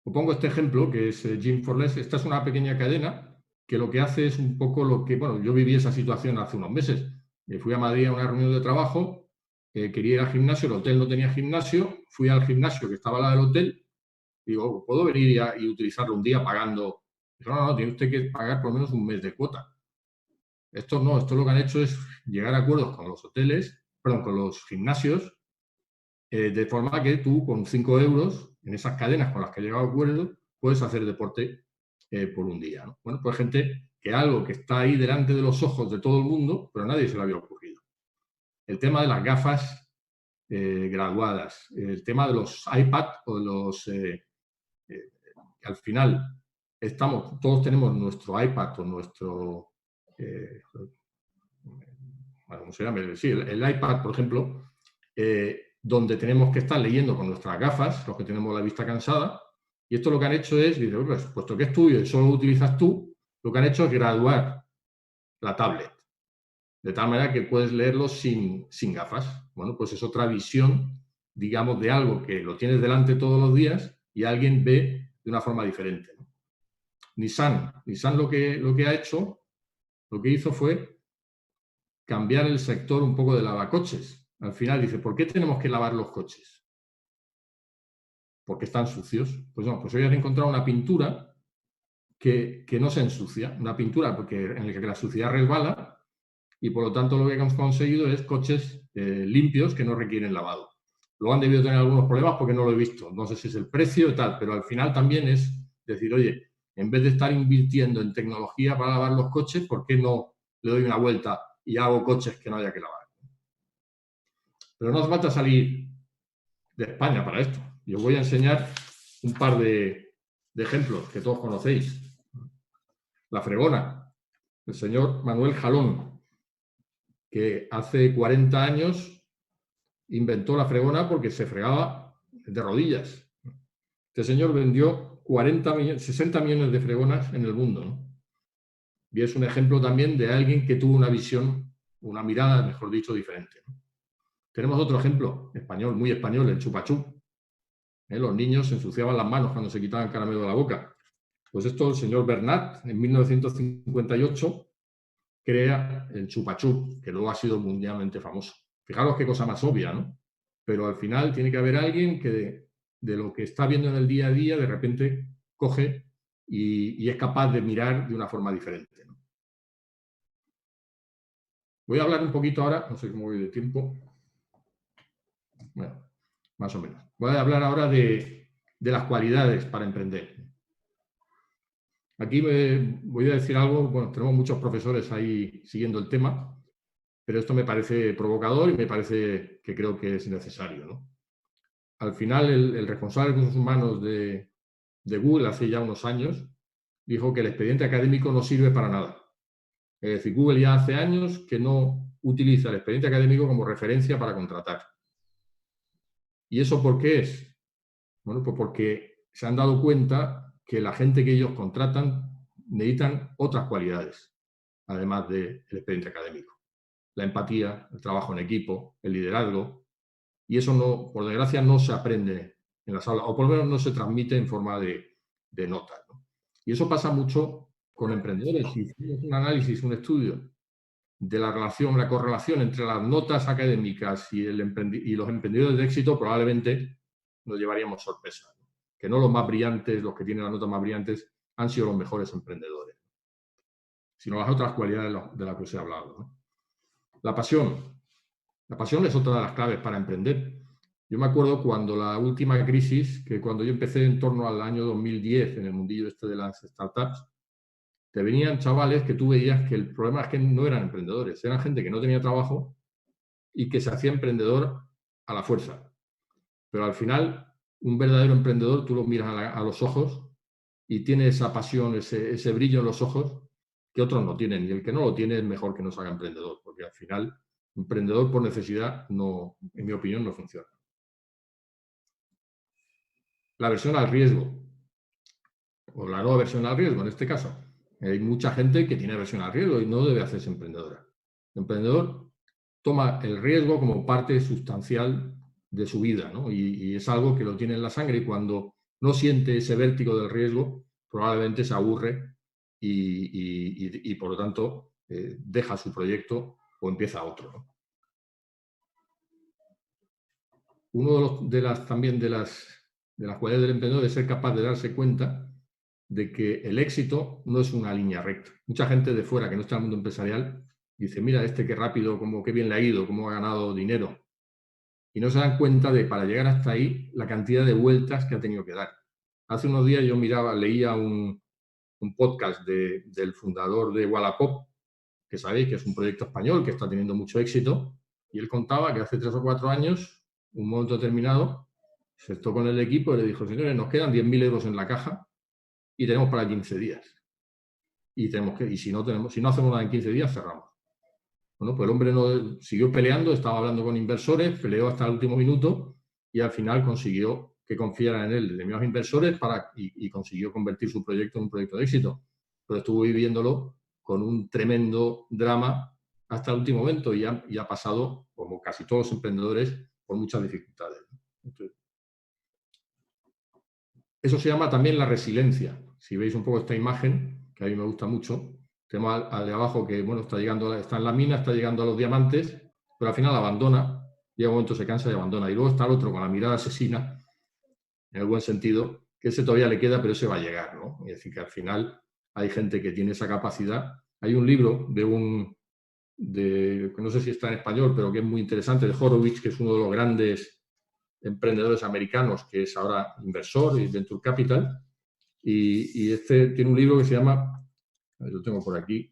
Os pongo este ejemplo, que es Jim for Less. Esta es una pequeña cadena que lo que hace es un poco lo que, bueno, yo viví esa situación hace unos meses. Fui a Madrid a una reunión de trabajo, quería ir al gimnasio, el hotel no tenía gimnasio, fui al gimnasio que estaba al lado del hotel, digo, ¿puedo venir y utilizarlo un día pagando? Dijo, no, tiene usted que pagar por lo menos un mes de cuota. Esto lo que han hecho es llegar a acuerdos con los hoteles, perdón, con los gimnasios, de forma que tú con 5 euros, en esas cadenas con las que he llegado a acuerdo, puedes hacer deporte por un día, ¿no? Bueno, pues gente que algo que está ahí delante de los ojos de todo el mundo, pero a nadie se le había ocurrido. El tema de las gafas graduadas, el tema de los iPad o de los... al final, todos tenemos nuestro iPad o nuestro... ¿cómo se llama? Sí, el iPad, por ejemplo, donde tenemos que estar leyendo con nuestras gafas, los que tenemos la vista cansada, y esto lo que han hecho es, dice, pues, puesto que es tuyo y solo lo utilizas tú, lo que han hecho es graduar la tablet, de tal manera que puedes leerlo sin gafas. Bueno, pues es otra visión, digamos, de algo que lo tienes delante todos los días y alguien ve de una forma diferente, ¿no? Nissan lo que ha hecho, lo que hizo fue cambiar el sector un poco de lavacoches. Al final dice, ¿por qué tenemos que lavar los coches? Porque están sucios. Pues no, pues hoy has encontrado una pintura que no se ensucia. Una pintura en la que la suciedad resbala y por lo tanto lo que hemos conseguido es coches limpios que no requieren lavado. Luego han debido tener algunos problemas porque no lo he visto. No sé si es el precio y tal, pero al final también es decir, oye, en vez de estar invirtiendo en tecnología para lavar los coches, ¿por qué no le doy una vuelta y hago coches que no haya que lavar? Pero no hace falta salir de España para esto. Yo voy a enseñar un par de ejemplos que todos conocéis. La fregona, el señor Manuel Jalón, que hace 40 años inventó la fregona porque se fregaba de rodillas. Este señor vendió 60 millones de fregonas en el mundo, ¿no? Y es un ejemplo también de alguien que tuvo una visión, una mirada, mejor dicho, diferente, ¿no? Tenemos otro ejemplo español, muy español, el chupa-chup. Los niños se ensuciaban las manos cuando se quitaban caramelo de la boca. Pues esto, el señor Bernat, en 1958, crea el chupa-chup, que luego ha sido mundialmente famoso. Fijaros qué cosa más obvia, ¿no? Pero al final tiene que haber alguien que de lo que está viendo en el día a día, de repente coge y es capaz de mirar de una forma diferente, ¿no? Voy a hablar un poquito ahora, no sé cómo voy de tiempo. Bueno, más o menos. Voy a hablar ahora de las cualidades para emprender. Aquí voy a decir algo, bueno, tenemos muchos profesores ahí siguiendo el tema, pero esto me parece provocador y me parece que creo que es necesario, ¿no? Al final, el responsable de recursos humanos de Google, hace ya unos años, dijo que el expediente académico no sirve para nada. Es decir, Google ya hace años que no utiliza el expediente académico como referencia para contratar. ¿Y eso por qué es? Bueno, pues porque se han dado cuenta que la gente que ellos contratan necesitan otras cualidades, además del expediente académico. La empatía, el trabajo en equipo, el liderazgo. Y eso, no, por desgracia, no se aprende en las aulas, o por lo menos no se transmite en forma de notas, ¿no? Y eso pasa mucho con emprendedores. Si hicimos un análisis, un estudio de la relación, la correlación entre las notas académicas y los emprendedores de éxito, probablemente nos llevaríamos sorpresa, ¿no? Que no los más brillantes, los que tienen las notas más brillantes, han sido los mejores emprendedores, sino las otras cualidades de las que os he hablado, ¿no? La pasión. La pasión es otra de las claves para emprender. Yo me acuerdo cuando la última crisis, que cuando yo empecé en torno al año 2010 en el mundillo este de las startups, te venían chavales que tú veías que el problema es que no eran emprendedores, eran gente que no tenía trabajo y que se hacía emprendedor a la fuerza. Pero al final, un verdadero emprendedor, tú lo miras a los ojos y tiene esa pasión, ese brillo en los ojos que otros no tienen. Y el que no lo tiene es mejor que no se haga emprendedor, porque al final, emprendedor por necesidad, no, en mi opinión, no funciona. La aversión al riesgo, o la no aversión al riesgo en este caso. Hay mucha gente que tiene aversión al riesgo y no debe hacerse emprendedora. El emprendedor toma el riesgo como parte sustancial de su vida, ¿no? Y es algo que lo tiene en la sangre, y cuando no siente ese vértigo del riesgo, probablemente se aburre y por lo tanto, deja su proyecto o empieza otro, ¿no? Uno también de las cualidades del emprendedor es ser capaz de darse cuenta de que el éxito no es una línea recta. Mucha gente de fuera que no está en el mundo empresarial dice, mira, qué rápido, qué bien le ha ido, cómo ha ganado dinero. Y no se dan cuenta de, para llegar hasta ahí, la cantidad de vueltas que ha tenido que dar. Hace unos días yo leía un podcast del fundador de Wallapop, que sabéis que es un proyecto español que está teniendo mucho éxito, y él contaba que hace 3 o 4 años, un momento determinado, se sentó con el equipo y le dijo, señores, nos quedan 10.000 euros en la caja y tenemos para 15 días. Y si no hacemos nada en 15 días, cerramos. Bueno, pues el hombre siguió peleando, estaba hablando con inversores, peleó hasta el último minuto y al final consiguió que confiaran en él determinados inversores y consiguió convertir su proyecto en un proyecto de éxito. Pero estuvo viviéndolo con un tremendo drama hasta el último momento y ha pasado, como casi todos los emprendedores, por muchas dificultades. Entonces, eso se llama también la resiliencia. Si veis un poco esta imagen, que a mí me gusta mucho, tenemos al de abajo que, bueno, está en la mina, está llegando a los diamantes, pero al final abandona, llega un momento, se cansa y abandona. Y luego está el otro con la mirada asesina, en el buen sentido, que ese todavía le queda, pero ese va a llegar, ¿no? Es decir, que al final hay gente que tiene esa capacidad. Hay un libro no sé si está en español, pero que es muy interesante, de Horowitz, que es uno de los grandes emprendedores americanos, que es ahora inversor y venture capital, y este tiene un libro que se llama, lo tengo por aquí,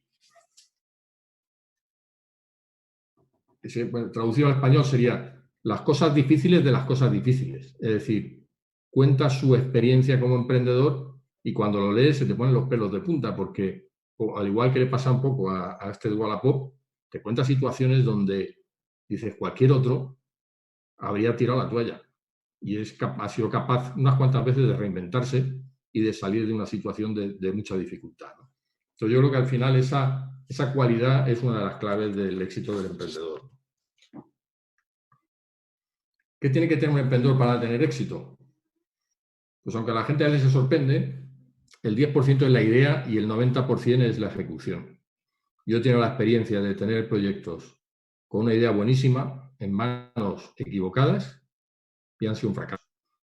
traducido al español sería Las cosas difíciles de las cosas difíciles. Es decir, cuenta su experiencia como emprendedor y cuando lo lees se te ponen los pelos de punta porque, al igual que le pasa un poco a este de Wallapop, te cuenta situaciones donde dices cualquier otro habría tirado la toalla y ha sido capaz unas cuantas veces de reinventarse y de salir de una situación de mucha dificultad, ¿no? Entonces yo creo que al final esa cualidad es una de las claves del éxito del emprendedor. ¿Qué tiene que tener un emprendedor para tener éxito? Pues aunque la gente a veces se sorprende, el 10% es la idea y el 90% es la ejecución. Yo tengo la experiencia de tener proyectos con una idea buenísima en manos equivocadas y han sido un fracaso.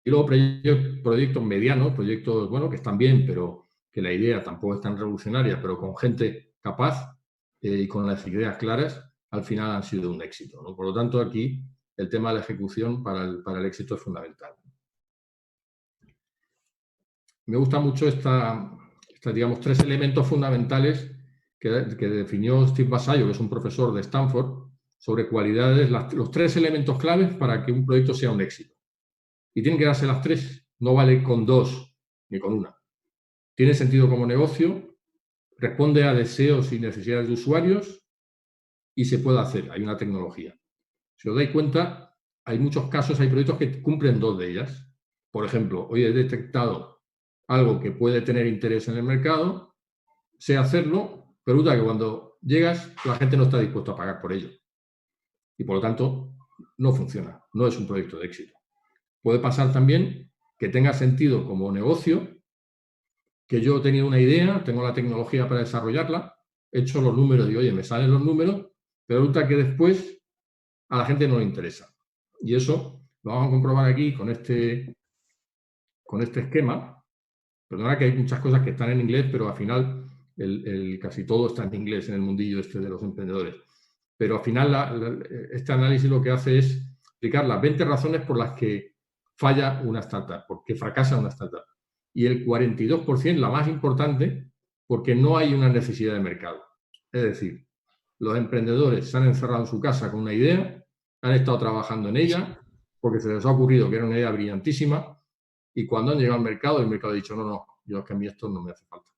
Y luego proyectos medianos, proyectos, bueno, que están bien, pero que la idea tampoco es tan revolucionaria, pero con gente capaz y con las ideas claras, al final han sido un éxito, ¿no? Por lo tanto, aquí el tema de la ejecución para el éxito es fundamental. Me gusta mucho digamos, 3 elementos fundamentales que definió Steve Basayo, que es un profesor de Stanford, sobre cualidades, los 3 elementos claves para que un proyecto sea un éxito. Y tienen que darse las 3, no vale con 2 ni con 1. Tiene sentido como negocio, responde a deseos y necesidades de usuarios y se puede hacer, hay una tecnología. Si os dais cuenta, hay muchos casos, hay proyectos que cumplen 2 de ellas. Por ejemplo, hoy he detectado algo que puede tener interés en el mercado, sé hacerlo, pero resulta que cuando llegas la gente no está dispuesta a pagar por ello. Y por lo tanto, no funciona, no es un proyecto de éxito. Puede pasar también que tenga sentido como negocio, que yo he tenido una idea, tengo la tecnología para desarrollarla, he hecho los números y, oye, me salen los números, pero resulta que después a la gente no le interesa. Y eso lo vamos a comprobar aquí con este esquema. Perdona que hay muchas cosas que están en inglés, pero al final casi todo está en inglés en el mundillo este de los emprendedores. Pero al final este análisis lo que hace es explicar las 20 razones por las que falla una startup, por qué fracasa una startup. Y el 42%, la más importante, porque no hay una necesidad de mercado. Es decir, los emprendedores se han encerrado en su casa con una idea, han estado trabajando en ella, porque se les ha ocurrido que era una idea brillantísima, y cuando han llegado al mercado, el mercado ha dicho, no, yo es que a mí esto no me hace falta.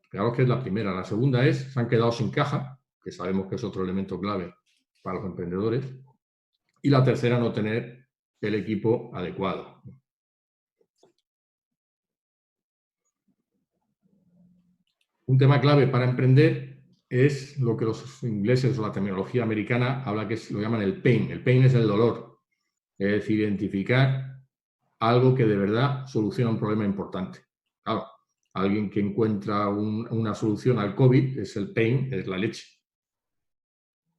Claro que es la primera. La segunda es, se han quedado sin caja, que sabemos que es otro elemento clave para los emprendedores. Y la tercera, no tener el equipo adecuado. Un tema clave para emprender es lo que los ingleses o la terminología americana habla que lo llaman el pain. El pain es el dolor. Es decir, identificar algo que de verdad soluciona un problema importante. Claro, alguien que encuentra una solución al COVID es el pain, es la leche.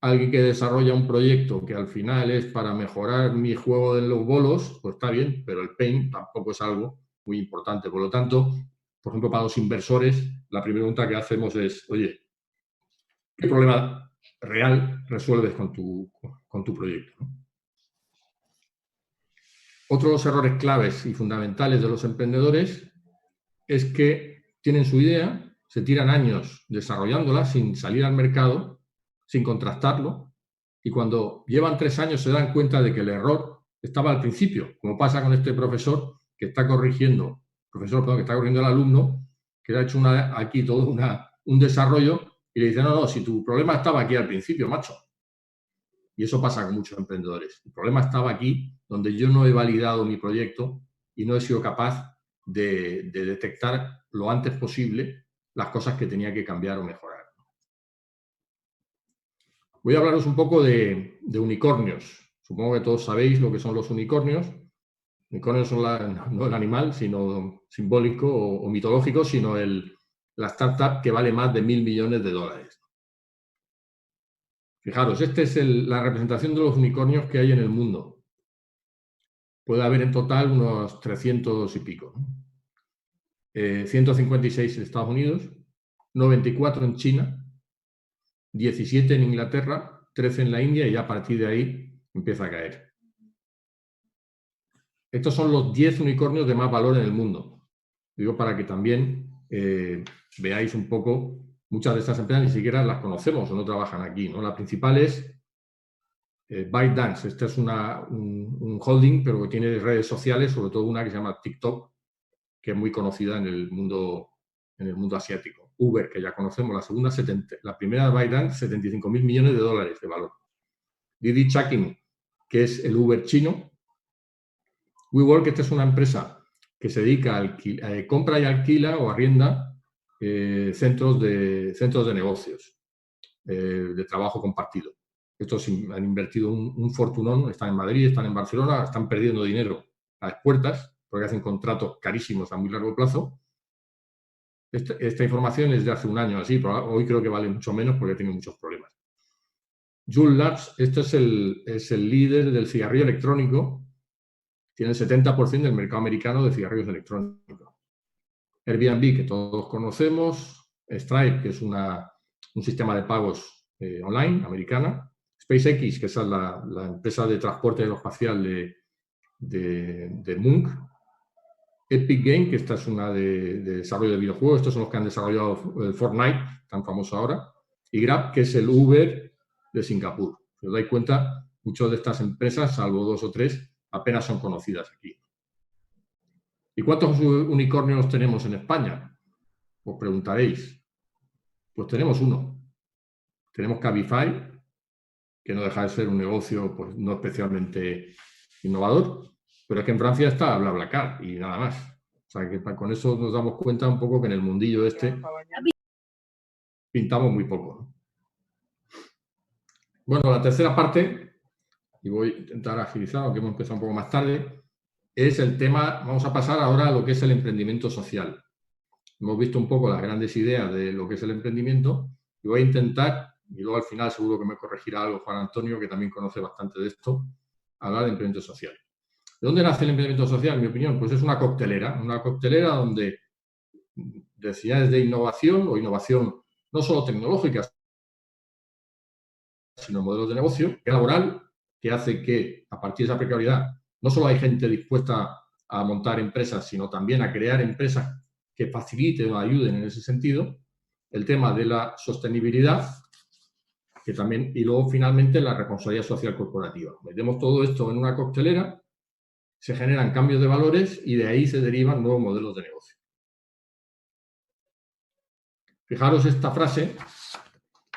Alguien que desarrolla un proyecto que al final es para mejorar mi juego de los bolos, pues está bien, pero el pain tampoco es algo muy importante. Por lo tanto, por ejemplo, para los inversores, la primera pregunta que hacemos es, oye, ¿qué problema real resuelves con tu proyecto? Otros errores claves y fundamentales de los emprendedores es que tienen su idea, se tiran años desarrollándola sin salir al mercado, sin contrastarlo, y cuando llevan 3 años se dan cuenta de que el error estaba al principio, como pasa con este profesor que está corrigiendo, al alumno, que ha hecho aquí todo un desarrollo, y le dice, no, si tu problema estaba aquí al principio, macho. Y eso pasa con muchos emprendedores. El problema estaba aquí, donde yo no he validado mi proyecto y no he sido capaz de detectar lo antes posible las cosas que tenía que cambiar o mejorar. Voy a hablaros un poco de unicornios. Supongo que todos sabéis lo que son los unicornios. Unicornios son no el animal, sino simbólico o mitológico, sino la startup que vale más de 1.000 millones de dólares. Fijaros, esta es la representación de los unicornios que hay en el mundo. Puede haber en total unos 300 y pico. 156 en Estados Unidos, 94 en China, 17 en Inglaterra, 13 en la India y ya a partir de ahí empieza a caer. Estos son los 10 unicornios de más valor en el mundo. Digo para que también veáis un poco, muchas de estas empresas ni siquiera las conocemos o no trabajan aquí, ¿no? La principal es ByteDance. Este es un holding, pero que tiene redes sociales, sobre todo una que se llama TikTok, que es muy conocida en el mundo asiático. Uber, que ya conocemos, la primera de ByteDance, 75.000 millones de dólares de valor. Didi Chuxing, que es el Uber chino. WeWork, esta es una empresa que se dedica a compra y alquila o arrienda centros de negocios, de trabajo compartido. Estos han invertido un fortunón, están en Madrid, están en Barcelona, están perdiendo dinero a expuertas porque hacen contratos carísimos a muy largo plazo. Esta información es de hace un año así, pero hoy creo que vale mucho menos porque tiene muchos problemas. Juul Labs, este es el líder del cigarrillo electrónico, tiene el 70% del mercado americano de cigarrillos electrónicos. Airbnb, que todos conocemos, Stripe, que es un sistema de pagos online americana, SpaceX, que es la empresa de transporte aeroespacial de Musk, Epic Games, que esta es una de desarrollo de videojuegos, estos son los que han desarrollado Fortnite, tan famoso ahora, y Grab, que es el Uber de Singapur. Si os dais cuenta, muchas de estas empresas, salvo 2 o 3, apenas son conocidas aquí. ¿Y cuántos unicornios tenemos en España? Os preguntaréis. Pues tenemos uno. Tenemos Cabify, que no deja de ser un negocio pues, no especialmente innovador, pero es que en Francia está BlaBlaCar y nada más. O sea, que con eso nos damos cuenta un poco que en el mundillo este pintamos muy poco, ¿no? Bueno, la tercera parte, y voy a intentar agilizar, aunque hemos empezado un poco más tarde, es el tema, vamos a pasar ahora a lo que es el emprendimiento social. Hemos visto un poco las grandes ideas de lo que es el emprendimiento y voy a intentar, y luego al final seguro que me corregirá algo Juan Antonio, que también conoce bastante de esto, hablar de emprendimiento social. ¿De dónde nace el emprendimiento social? En mi opinión, pues es una coctelera donde necesidades de innovación o innovación no solo tecnológica, sino modelos de negocio, laboral, que hace que a partir de esa precariedad no solo hay gente dispuesta a montar empresas, sino también a crear empresas que faciliten o ayuden en ese sentido, el tema de la sostenibilidad, que también, y luego finalmente la responsabilidad social corporativa. Metemos todo esto en una coctelera, se generan cambios de valores y de ahí se derivan nuevos modelos de negocio. Fijaros esta frase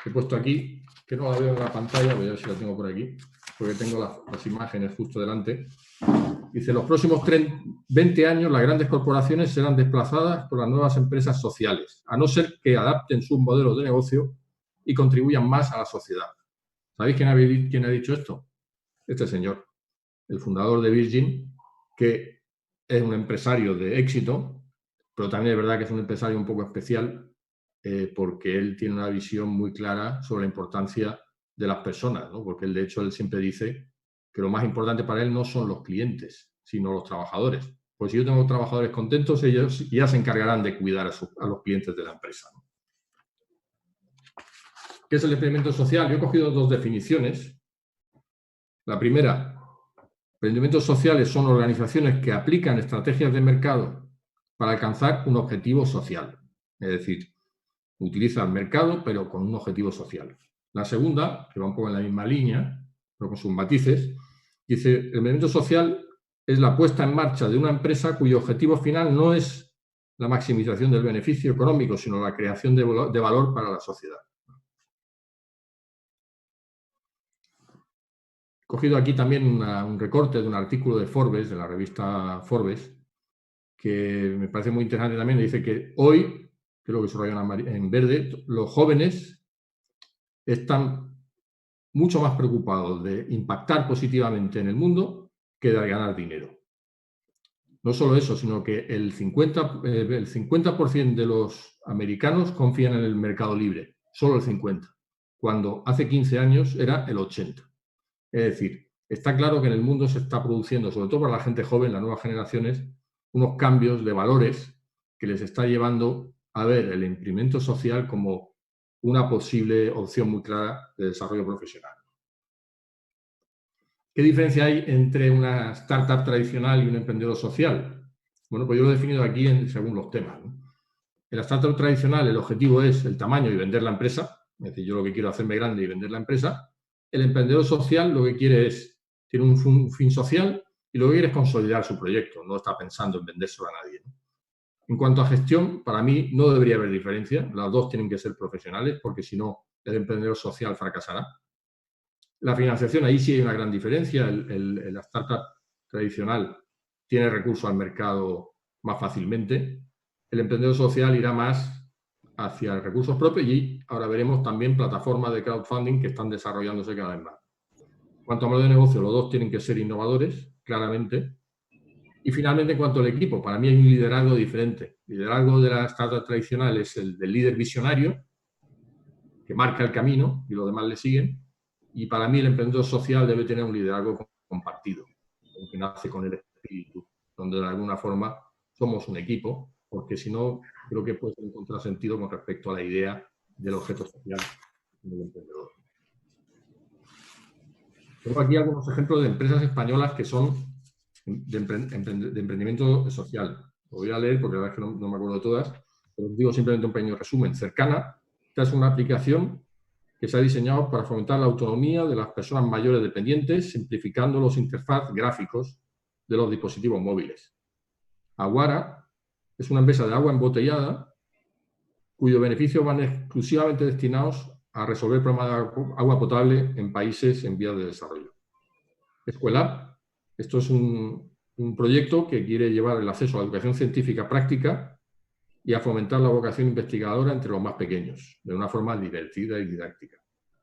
que he puesto aquí, que no la veo en la pantalla, voy a ver si la tengo por aquí, porque tengo las imágenes justo delante. Dice, los próximos 20 años las grandes corporaciones serán desplazadas por las nuevas empresas sociales, a no ser que adapten sus modelos de negocio y contribuyan más a la sociedad. ¿Sabéis quién ha dicho esto? Este señor, el fundador de Virgin, que es un empresario de éxito, pero también es verdad que es un empresario un poco especial, porque él tiene una visión muy clara sobre la importancia de las personas, ¿no? Porque él, de hecho, él siempre dice que lo más importante para él no son los clientes, sino los trabajadores. Pues si yo tengo trabajadores contentos, ellos ya se encargarán de cuidar a los clientes de la empresa, ¿no? ¿Qué es el emprendimiento social? Yo he cogido 2 definiciones. La primera, emprendimientos sociales son organizaciones que aplican estrategias de mercado para alcanzar un objetivo social. Es decir, utiliza el mercado, pero con un objetivo social. La segunda, que va un poco en la misma línea, pero con sus matices, dice, el emprendimiento social es la puesta en marcha de una empresa cuyo objetivo final no es la maximización del beneficio económico, sino la creación de valor para la sociedad. He cogido aquí también un recorte de un artículo de Forbes, de la revista Forbes, que me parece muy interesante también. Dice que hoy, creo que subrayan en verde, los jóvenes están mucho más preocupados de impactar positivamente en el mundo que de ganar dinero. No solo eso, sino que el 50% de los americanos confían en el mercado libre, solo el 50%, cuando hace 15 años era el 80%. Es decir, está claro que en el mundo se está produciendo, sobre todo para la gente joven, las nuevas generaciones, unos cambios de valores que les está llevando a ver el emprendimiento social como una posible opción muy clara de desarrollo profesional. ¿Qué diferencia hay entre una startup tradicional y un emprendedor social? Bueno, pues yo lo he definido aquí según los temas, ¿no? En la startup tradicional el objetivo es el tamaño y vender la empresa, es decir, yo lo que quiero es hacerme grande y vender la empresa. El emprendedor social lo que quiere tiene un fin social y lo que quiere es consolidar su proyecto, no está pensando en vendérselo a nadie, ¿no? En cuanto a gestión, para mí no debería haber diferencia, las dos tienen que ser profesionales porque si no, el emprendedor social fracasará. La financiación, ahí sí hay una gran diferencia. La startup tradicional tiene recurso al mercado más fácilmente. El emprendedor social irá más hacia recursos propios y ahora veremos también plataformas de crowdfunding que están desarrollándose cada vez más. En cuanto a modelo de negocio, los dos tienen que ser innovadores, claramente. Y finalmente, en cuanto al equipo, para mí hay un liderazgo diferente. El liderazgo de la startup tradicional es el del líder visionario, que marca el camino y los demás le siguen. Y para mí el emprendedor social debe tener un liderazgo compartido, que nace con el espíritu, donde de alguna forma somos un equipo, porque si no, creo que puede ser un contrasentido con respecto a la idea del objeto social del emprendedor. Tengo aquí algunos ejemplos de empresas españolas que son de emprendimiento social. Lo voy a leer porque la verdad es que no me acuerdo de todas, pero os digo simplemente un pequeño resumen. Cercana, esta es una aplicación que se ha diseñado para fomentar la autonomía de las personas mayores dependientes, simplificando los interfaces gráficos de los dispositivos móviles. Aguara es una empresa de agua embotellada cuyos beneficios van exclusivamente destinados a resolver problemas de agua potable en países en vías de desarrollo. Escuela, esto es un proyecto que quiere llevar el acceso a la educación científica práctica y a fomentar la vocación investigadora entre los más pequeños, de una forma divertida y didáctica.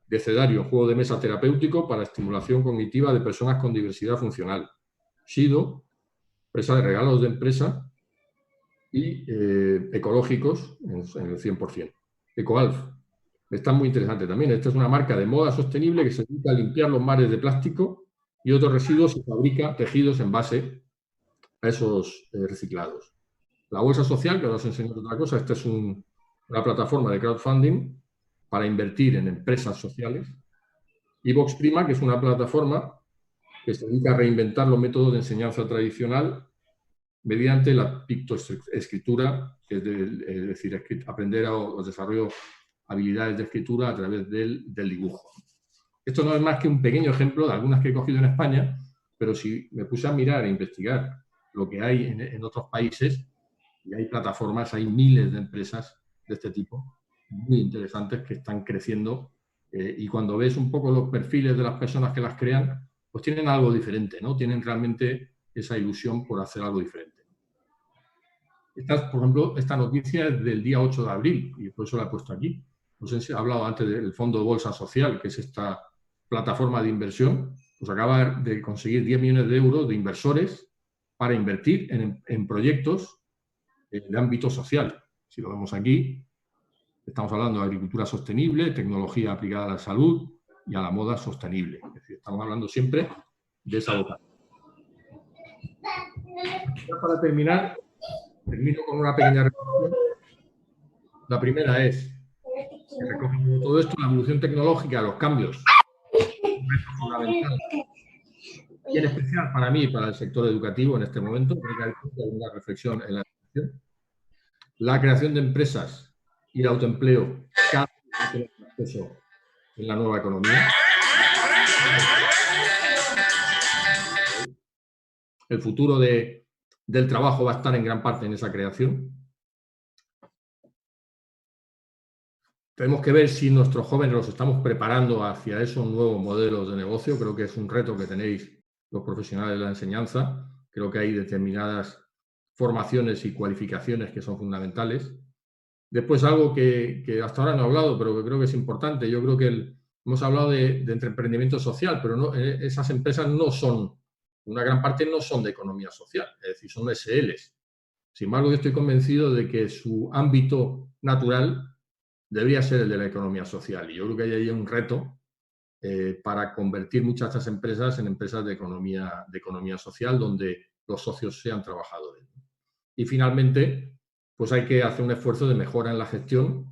Decedario, juego de mesa terapéutico para estimulación cognitiva de personas con diversidad funcional. Shido, empresa de regalos de empresa y ecológicos en el 100%. Ecoalf, está muy interesante también. Esta es una marca de moda sostenible que se dedica a limpiar los mares de plástico y otros residuos y fabrica tejidos en base a esos reciclados. La bolsa social, que ahora os enseño otra cosa, esta es una plataforma de crowdfunding para invertir en empresas sociales. Y Vox Prima, que es una plataforma que se dedica a reinventar los métodos de enseñanza tradicional mediante la pictoescritura, es decir, aprender o desarrollo habilidades de escritura a través del dibujo. Esto no es más que un pequeño ejemplo de algunas que he cogido en España, pero si me puse a mirar e investigar lo que hay en otros países, y hay plataformas, hay miles de empresas de este tipo, muy interesantes, que están creciendo, y cuando ves un poco los perfiles de las personas que las crean, pues tienen algo diferente, ¿no? Tienen realmente esa ilusión por hacer algo diferente. Por ejemplo, esta noticia es del día 8 de abril, y por eso la he puesto aquí. No sé si he hablado antes del Fondo de Bolsa Social, que es esta plataforma de inversión, pues acaba de conseguir 10 millones de euros de inversores para invertir en proyectos de ámbito social. Si lo vemos aquí, estamos hablando de agricultura sostenible, tecnología aplicada a la salud y a la moda sostenible. Es decir, estamos hablando siempre de esa vocación. Para terminar, termino con una pequeña reflexión. La primera es que recoge todo esto, la evolución tecnológica, los cambios, fundamental. Y en especial para mí y para el sector educativo en este momento, creo que hay una reflexión en la educación. La creación de empresas y el autoempleo cada vez tiene más peso en la nueva economía. El futuro del trabajo va a estar en gran parte en esa creación. Tenemos que ver si nuestros jóvenes los estamos preparando hacia esos nuevos modelos de negocio. Creo que es un reto que tenéis los profesionales de la enseñanza. Creo que hay determinadas formaciones y cualificaciones que son fundamentales. Después, algo que hasta ahora no he hablado, pero que creo que es importante. Yo creo que hemos hablado de emprendimiento social, pero no, esas empresas no son, una gran parte no son de economía social, es decir, son SLs. Sin embargo, yo estoy convencido de que su ámbito natural debería ser el de la economía social. Y yo creo que hay un reto para convertir muchas de estas empresas en empresas de economía social, donde los socios sean trabajadores. Y finalmente, pues hay que hacer un esfuerzo de mejora en la gestión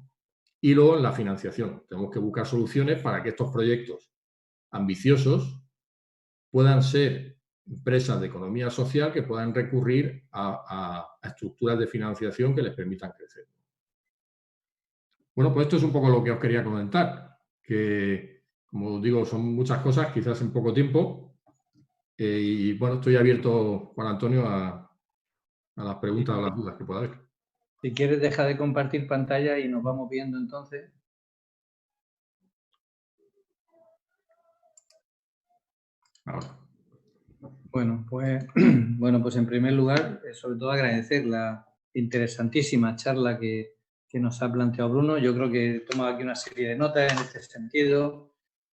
y luego en la financiación. Tenemos que buscar soluciones para que estos proyectos ambiciosos puedan ser empresas de economía social que puedan recurrir a estructuras de financiación que les permitan crecer. Bueno, pues esto es un poco lo que os quería comentar, que, como digo, son muchas cosas, quizás en poco tiempo, y bueno, estoy abierto, Juan Antonio, a las preguntas o las dudas que pueda haber. Si quieres, deja de compartir pantalla y nos vamos viendo entonces. Ahora. Bueno, pues en primer lugar, sobre todo agradecer la interesantísima charla que que nos ha planteado Bruno. Yo creo que he tomado aquí una serie de notas en este sentido,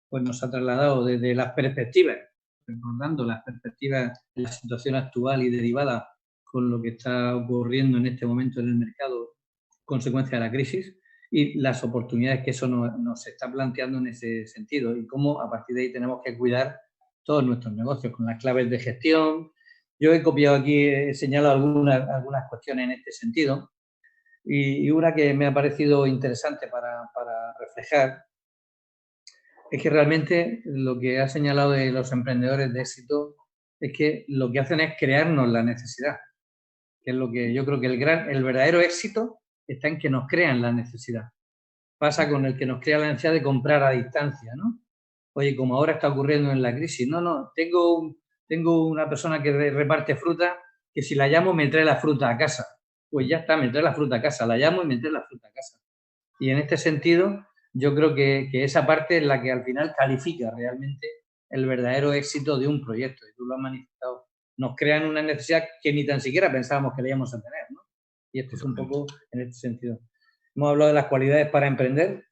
pues nos ha trasladado desde las perspectivas, recordando las perspectivas de la situación actual y derivada con lo que está ocurriendo en este momento en el mercado, consecuencia de la crisis, y las oportunidades que eso nos está planteando en ese sentido, y cómo a partir de ahí tenemos que cuidar todos nuestros negocios con las claves de gestión. Yo he copiado aquí, he señalado algunas cuestiones en este sentido, y una que me ha parecido interesante para reflejar es que realmente lo que ha señalado de los emprendedores de éxito es que lo que hacen es crearnos la necesidad, que es lo que yo creo que el verdadero éxito está en que nos crean la necesidad. Pasa con el que nos crea la necesidad de comprar a distancia, ¿no? Oye, como ahora está ocurriendo en la crisis, no, tengo una persona que reparte fruta que si la llamo me trae la fruta a casa. Pues ya está, me trae la fruta a casa, la llamo y me trae la fruta a casa. Y en este sentido, yo creo que esa parte es la que al final califica realmente el verdadero éxito de un proyecto. Y tú lo has manifestado. Nos crean una necesidad que ni tan siquiera pensábamos que la íbamos a tener, ¿no? Y esto es un poco en este sentido. Hemos hablado de las cualidades para emprender,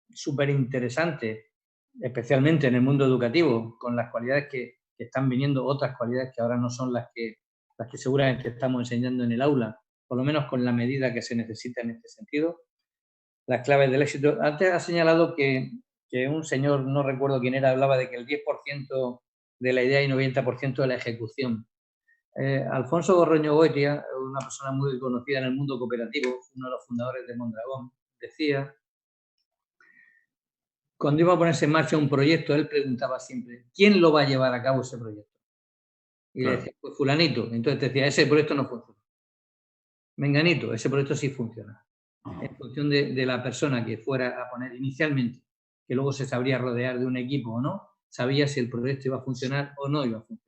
súper interesante, especialmente en el mundo educativo, con las cualidades que están viniendo, otras cualidades que ahora no son las que seguramente estamos enseñando en el aula, por lo menos con la medida que se necesita en este sentido. Las claves del éxito. Antes ha señalado que un señor, no recuerdo quién era, hablaba de que el 10% de la idea y 90% de la ejecución. Alfonso Gorroño Goitia, una persona muy conocida en el mundo cooperativo, uno de los fundadores de Mondragón, decía, cuando iba a ponerse en marcha un proyecto, él preguntaba siempre, ¿quién lo va a llevar a cabo ese proyecto? Y le decía, pues fulanito. Entonces te decía, ese proyecto no funciona. Menganito, ese proyecto sí funciona. En función de la persona que fuera a poner inicialmente, que luego se sabría rodear de un equipo o no, sabía si el proyecto iba a funcionar o no iba a funcionar.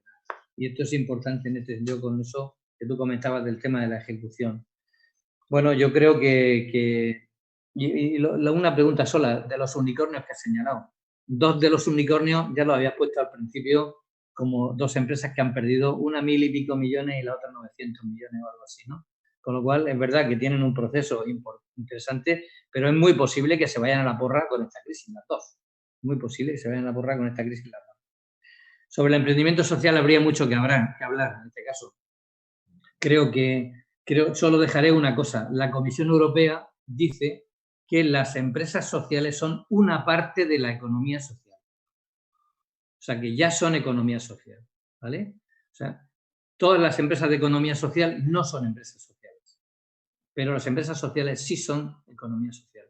Y esto es importante en este sentido con eso que tú comentabas del tema de la ejecución. Bueno, yo creo que una pregunta sola de los unicornios que has señalado. 2 de los unicornios ya lo habías puesto al principio como 2 empresas que han perdido, una 1.000 y pico millones y la otra 900 millones o algo así, ¿no? Con lo cual, es verdad que tienen un proceso interesante, pero es muy posible que se vayan a la porra con esta crisis, las 2. Muy posible que se vayan a la porra con esta crisis las 2. Sobre el emprendimiento social habría mucho que hablar en este caso. Solo dejaré una cosa. La Comisión Europea dice que las empresas sociales son una parte de la economía social. O sea, que ya son economía social, ¿vale? O sea, todas las empresas de economía social no son empresas sociales, pero las empresas sociales sí son economía social.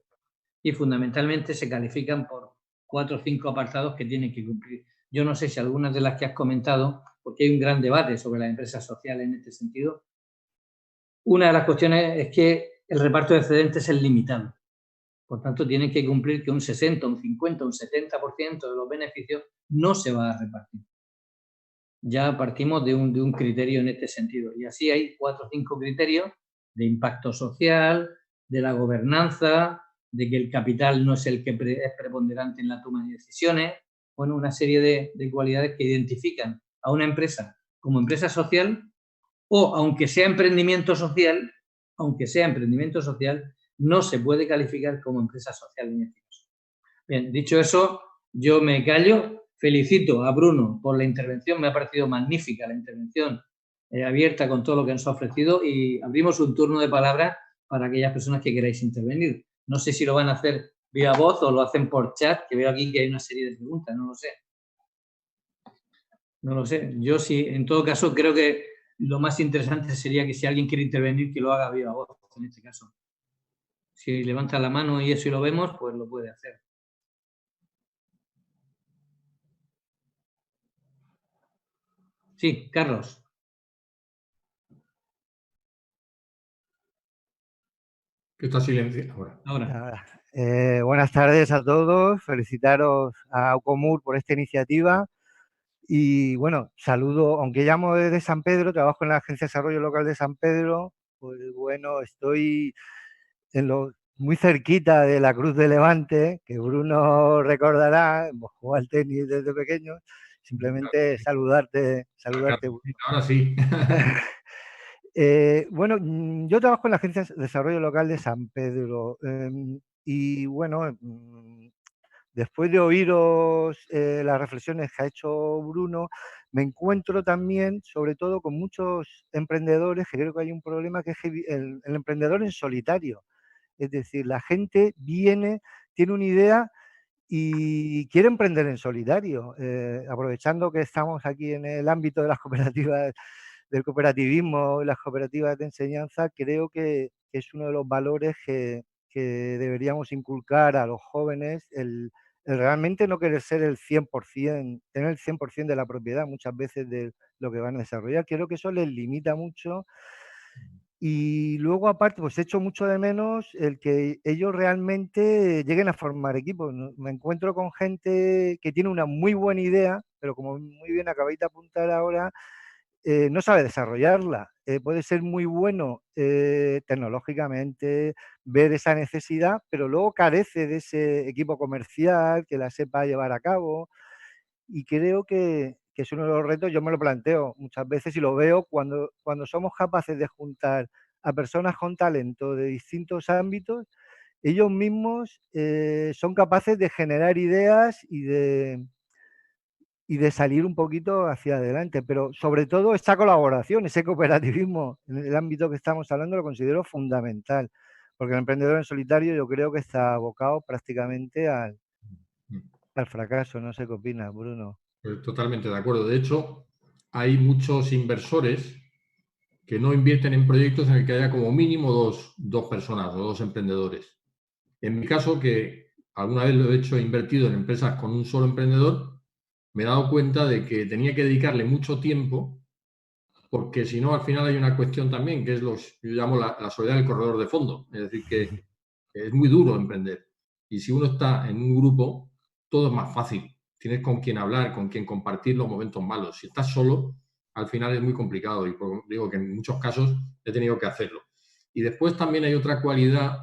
Y fundamentalmente se califican por 4 o 5 apartados que tienen que cumplir. Yo no sé si algunas de las que has comentado, porque hay un gran debate sobre las empresas sociales en este sentido. Una de las cuestiones es que el reparto de excedentes es limitado. Por tanto, tienen que cumplir que un 60, un 50, un 70% de los beneficios no se va a repartir. Ya partimos de un criterio en este sentido. Y así hay 4 o 5 criterios de impacto social, de la gobernanza, de que el capital no es el que es preponderante en la toma de decisiones. Bueno, una serie de cualidades que identifican a una empresa como empresa social o, aunque sea emprendimiento social, no se puede calificar como empresa social en este caso. Bien, dicho eso, yo me callo. Felicito a Bruno por la intervención, me ha parecido magnífica la intervención abierta con todo lo que nos ha ofrecido y abrimos un turno de palabra para aquellas personas que queráis intervenir. No sé si lo van a hacer viva voz o lo hacen por chat, que veo aquí que hay una serie de preguntas, no lo sé. No lo sé. Yo sí, en todo caso, creo que lo más interesante sería que si alguien quiere intervenir, que lo haga viva voz, en este caso. Si levanta la mano y eso y lo vemos, pues lo puede hacer. Sí, Carlos. Que está silenciado ahora. Buenas tardes a todos. Felicitaros a Ucomur por esta iniciativa. Y bueno, saludo, aunque llamo desde San Pedro, trabajo en la Agencia de Desarrollo Local de San Pedro, pues bueno, estoy muy cerquita de la Cruz de Levante, que Bruno recordará, hemos jugado al tenis desde pequeños. Simplemente saludarte. Ahora sí. Bueno, yo trabajo en la Agencia de Desarrollo Local de San Pedro y bueno, después de oíros las reflexiones que ha hecho Bruno, me encuentro también, sobre todo, con muchos emprendedores que creo que hay un problema que es el emprendedor en solitario. Es decir, la gente viene, tiene una idea y quiere emprender en solitario. Aprovechando que estamos aquí en el ámbito de las cooperativas, del cooperativismo y las cooperativas de enseñanza, creo que es uno de los valores que deberíamos inculcar a los jóvenes, el realmente no querer ser el 100%, tener el 100% de la propiedad muchas veces de lo que van a desarrollar. Creo que eso les limita mucho y luego, aparte, pues echo mucho de menos el que ellos realmente lleguen a formar equipos. Me encuentro con gente que tiene una muy buena idea, pero como muy bien acabáis de apuntar ahora, no sabe desarrollarla. Puede ser muy bueno tecnológicamente, ver esa necesidad, pero luego carece de ese equipo comercial que la sepa llevar a cabo. Y creo que es uno de los retos, yo me lo planteo muchas veces y lo veo cuando somos capaces de juntar a personas con talento de distintos ámbitos, ellos mismos son capaces de generar ideas y de salir un poquito hacia adelante. Pero sobre todo esta colaboración, ese cooperativismo en el ámbito que estamos hablando lo considero fundamental, porque el emprendedor en solitario yo creo que está abocado prácticamente al fracaso. No sé qué opinas, Bruno. Totalmente de acuerdo. De hecho, hay muchos inversores que no invierten en proyectos en el que haya como mínimo dos personas o dos emprendedores. En mi caso, que alguna vez lo he hecho, he invertido en empresas con un solo emprendedor, me he dado cuenta de que tenía que dedicarle mucho tiempo, porque si no, al final hay una cuestión también, que es yo llamo la soledad del corredor de fondo. Es decir, que es muy duro emprender. Y si uno está en un grupo, todo es más fácil. Tienes con quién hablar, con quién compartir los momentos malos. Si estás solo, al final es muy complicado. Y digo que en muchos casos he tenido que hacerlo. Y después también hay otra cualidad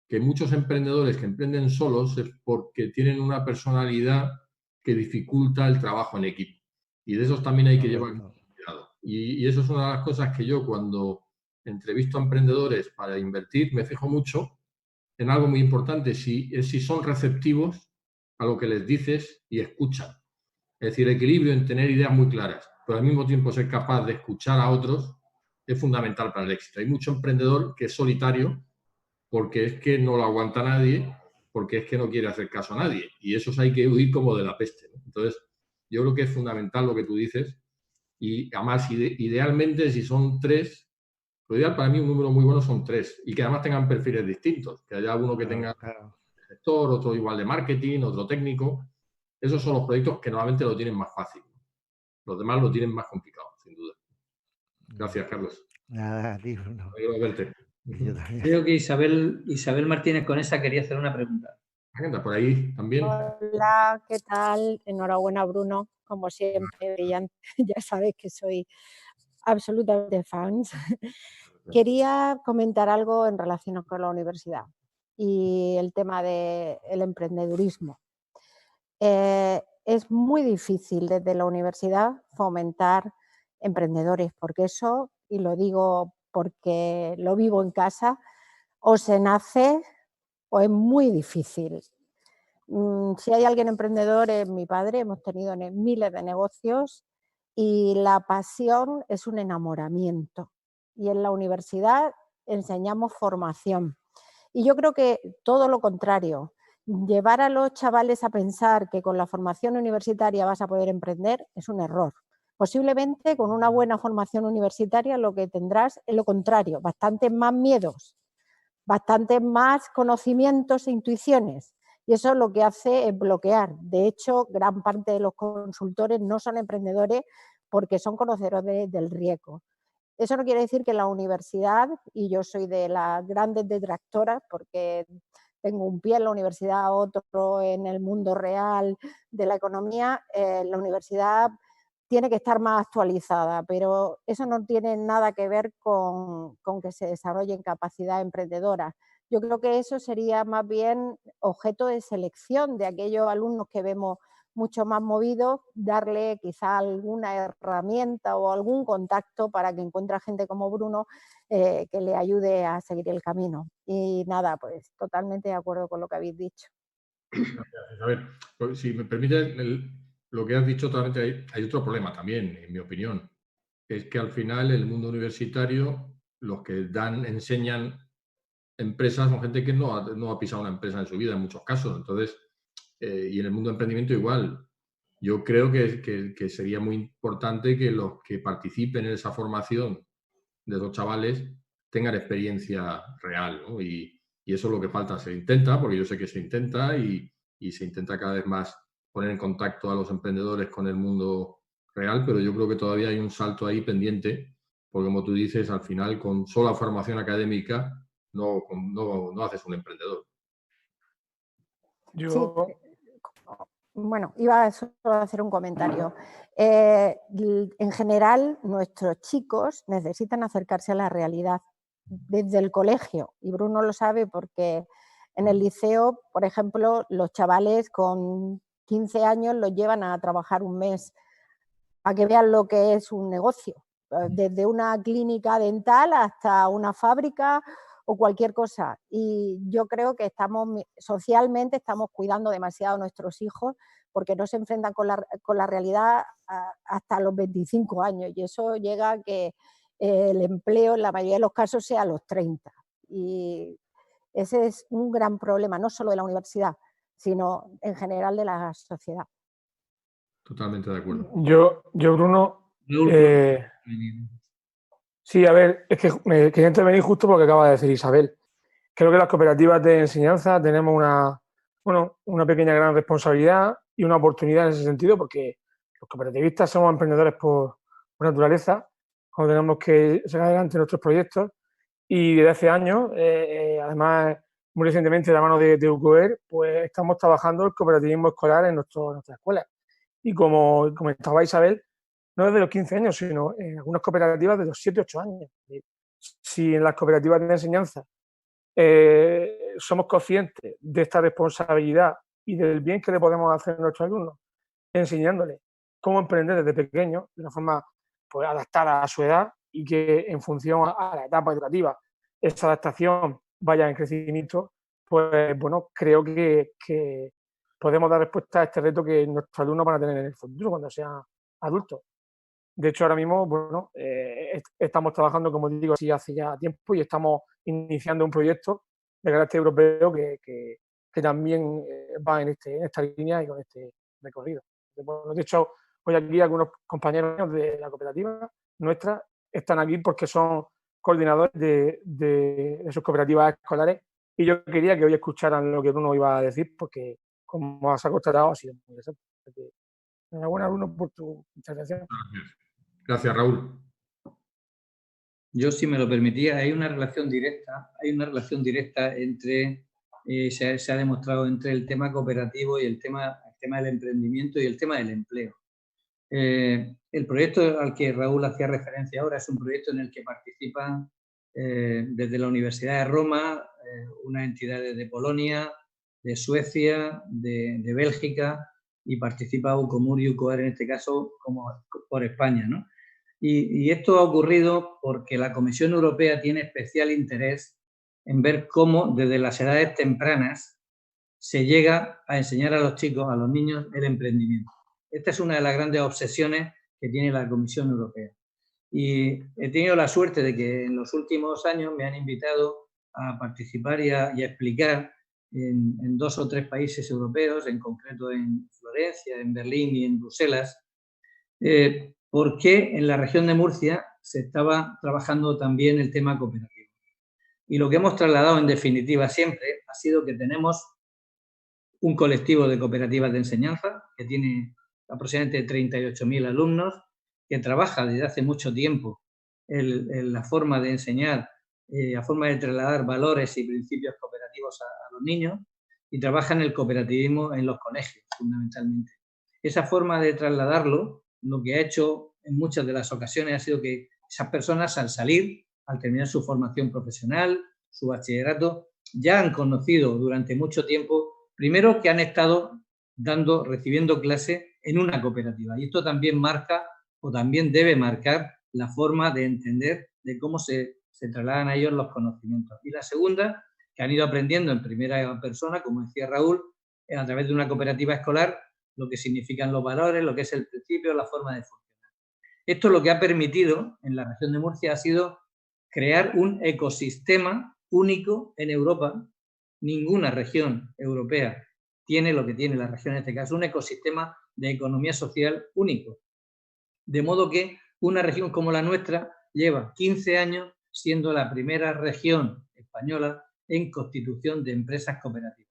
que muchos emprendedores que emprenden solos es porque tienen una personalidad que dificulta el trabajo en equipo. Y de esos también hay que llevar cuidado. Y eso es una de las cosas que yo cuando entrevisto a emprendedores para invertir me fijo mucho en algo muy importante, si son receptivos a lo que les dices y escuchan. Es decir, equilibrio en tener ideas muy claras, pero al mismo tiempo ser capaz de escuchar a otros es fundamental para el éxito. Hay mucho emprendedor que es solitario porque es que no lo aguanta nadie, porque es que no quiere hacer caso a nadie. Y esos hay que huir como de la peste, ¿no? Entonces, yo creo que es fundamental lo que tú dices. Y además, idealmente, si son tres, lo ideal para mí, un número muy bueno son tres. Y que además tengan perfiles distintos. Que haya uno que tenga sector, otro igual de marketing, otro técnico. Esos son los proyectos que normalmente lo tienen más fácil. Los demás lo tienen más complicado, sin duda. Gracias, Carlos. Nada, a ti, Bruno. Quiero verte. Yo también. Creo que Isabel Martínez con esa quería hacer una pregunta. Anda, por ahí también. Hola, ¿qué tal? Enhorabuena, Bruno. Como siempre, brillante. Ya sabes que soy absolutamente fans. Quería comentar algo en relación con la universidad y el tema del emprendedurismo. Es muy difícil desde la universidad fomentar emprendedores, porque eso, y lo digo porque lo vivo en casa, o se nace o es muy difícil. Si hay alguien emprendedor es mi padre, hemos tenido miles de negocios y la pasión es un enamoramiento. Y en la universidad enseñamos formación. Y yo creo que todo lo contrario, llevar a los chavales a pensar que con la formación universitaria vas a poder emprender es un error. Posiblemente con una buena formación universitaria lo que tendrás es lo contrario, bastantes más miedos, bastantes más conocimientos e intuiciones. Y eso lo que hace es bloquear. De hecho, gran parte de los consultores no son emprendedores porque son conocedores del riesgo. Eso no quiere decir que la universidad, y yo soy de las grandes detractoras porque tengo un pie en la universidad, otro en el mundo real de la economía, la universidad tiene que estar más actualizada, pero eso no tiene nada que ver con que se desarrollen capacidades emprendedoras. Yo creo que eso sería más bien objeto de selección de aquellos alumnos que vemos mucho más movidos, darle quizá alguna herramienta o algún contacto para que encuentre gente como Bruno que le ayude a seguir el camino. Y nada, pues totalmente de acuerdo con lo que habéis dicho. Gracias. A ver, pues, si me permite, lo que has dicho, totalmente, hay otro problema también, en mi opinión. Es que al final el mundo universitario, los que enseñan empresas son gente que no ha pisado una empresa en su vida en muchos casos. Entonces, y en el mundo de emprendimiento igual. Yo creo que sería muy importante que los que participen en esa formación de esos chavales tengan experiencia real, ¿no? Y eso es lo que falta. Se intenta, porque yo sé que se intenta y se intenta cada vez más poner en contacto a los emprendedores con el mundo real, pero yo creo que todavía hay un salto ahí pendiente, porque como tú dices, al final con sola formación académica no haces un emprendedor. Sí, bueno, iba solo a hacer un comentario. En general, nuestros chicos necesitan acercarse a la realidad desde el colegio, y Bruno lo sabe porque en el liceo, por ejemplo, los chavales con 15 años los llevan a trabajar un mes a que vean lo que es un negocio, desde una clínica dental hasta una fábrica o cualquier cosa. Y yo creo que socialmente estamos cuidando demasiado a nuestros hijos porque no se enfrentan con la realidad hasta los 25 años, y eso llega a que el empleo en la mayoría de los casos sea a los 30. Y ese es un gran problema, no solo de la universidad, sino en general de la sociedad. Totalmente de acuerdo. Yo Bruno, sí, a ver, es que me quería intervenir justo porque acaba de decir Isabel. Creo que las cooperativas de enseñanza tenemos una pequeña gran responsabilidad y una oportunidad en ese sentido, porque los cooperativistas somos emprendedores por naturaleza, cuando tenemos que sacar adelante nuestros proyectos, y desde hace años, además muy recientemente de la mano de UCOER, pues estamos trabajando el cooperativismo escolar en nuestras escuelas. Y como comentaba Isabel, no desde los 15 años, sino en algunas cooperativas de los 7, 8 años. Si en las cooperativas de enseñanza somos conscientes de esta responsabilidad y del bien que le podemos hacer a nuestros alumnos, enseñándoles cómo emprender desde pequeños, de una forma pues, adaptada a su edad, y que en función a la etapa educativa esa adaptación vaya en crecimiento, pues bueno, creo que podemos dar respuesta a este reto que nuestros alumnos van a tener en el futuro cuando sean adultos. De hecho, ahora mismo, bueno, estamos trabajando, como digo, así hace ya tiempo, y estamos iniciando un proyecto de carácter europeo que también va en esta línea y con este recorrido. Bueno, de hecho, hoy aquí algunos compañeros de la cooperativa nuestra están aquí porque son coordinadores de sus cooperativas escolares, y yo quería que hoy escucharan lo que Bruno iba a decir, porque como has constatado ha sido muy interesante. Enhorabuena, Bruno, por tu intervención. Gracias, Raúl. Yo, si me lo permitía, hay una relación directa entre, se ha demostrado entre el tema cooperativo y el tema del emprendimiento y el tema del empleo. El proyecto al que Raúl hacía referencia ahora es un proyecto en el que participan desde la Universidad de Roma, unas entidades de Polonia, de Suecia, de Bélgica, y participa UCOMUR y UCOER en este caso como por España, ¿no? Y esto ha ocurrido porque la Comisión Europea tiene especial interés en ver cómo desde las edades tempranas se llega a enseñar a los chicos, a los niños, el emprendimiento. Esta es una de las grandes obsesiones que tiene la Comisión Europea. Y he tenido la suerte de que en los últimos años me han invitado a participar y a explicar en 2 o 3 países europeos, en concreto en Florencia, en Berlín y en Bruselas, por qué en la región de Murcia se estaba trabajando también el tema cooperativo. Y lo que hemos trasladado en definitiva siempre ha sido que tenemos un colectivo de cooperativas de enseñanza que tiene aproximadamente 38.000 alumnos, que trabaja desde hace mucho tiempo en la forma de enseñar, la forma de trasladar valores y principios cooperativos a los niños, y trabaja en el cooperativismo en los colegios, fundamentalmente. Esa forma de trasladarlo, lo que ha hecho en muchas de las ocasiones ha sido que esas personas, al salir, al terminar su formación profesional, su bachillerato, ya han conocido durante mucho tiempo, primero, que han estado recibiendo clase en una cooperativa. Y esto también marca, o también debe marcar, la forma de entender de cómo se trasladan a ellos los conocimientos. Y la segunda, que han ido aprendiendo en primera persona, como decía Raúl, a través de una cooperativa escolar, lo que significan los valores, lo que es el principio, la forma de funcionar. Esto lo que ha permitido en la región de Murcia ha sido crear un ecosistema único en Europa. Ninguna región europea tiene lo que tiene la región en este caso, un ecosistema de economía social único. De modo que una región como la nuestra lleva 15 años siendo la primera región española en constitución de empresas cooperativas.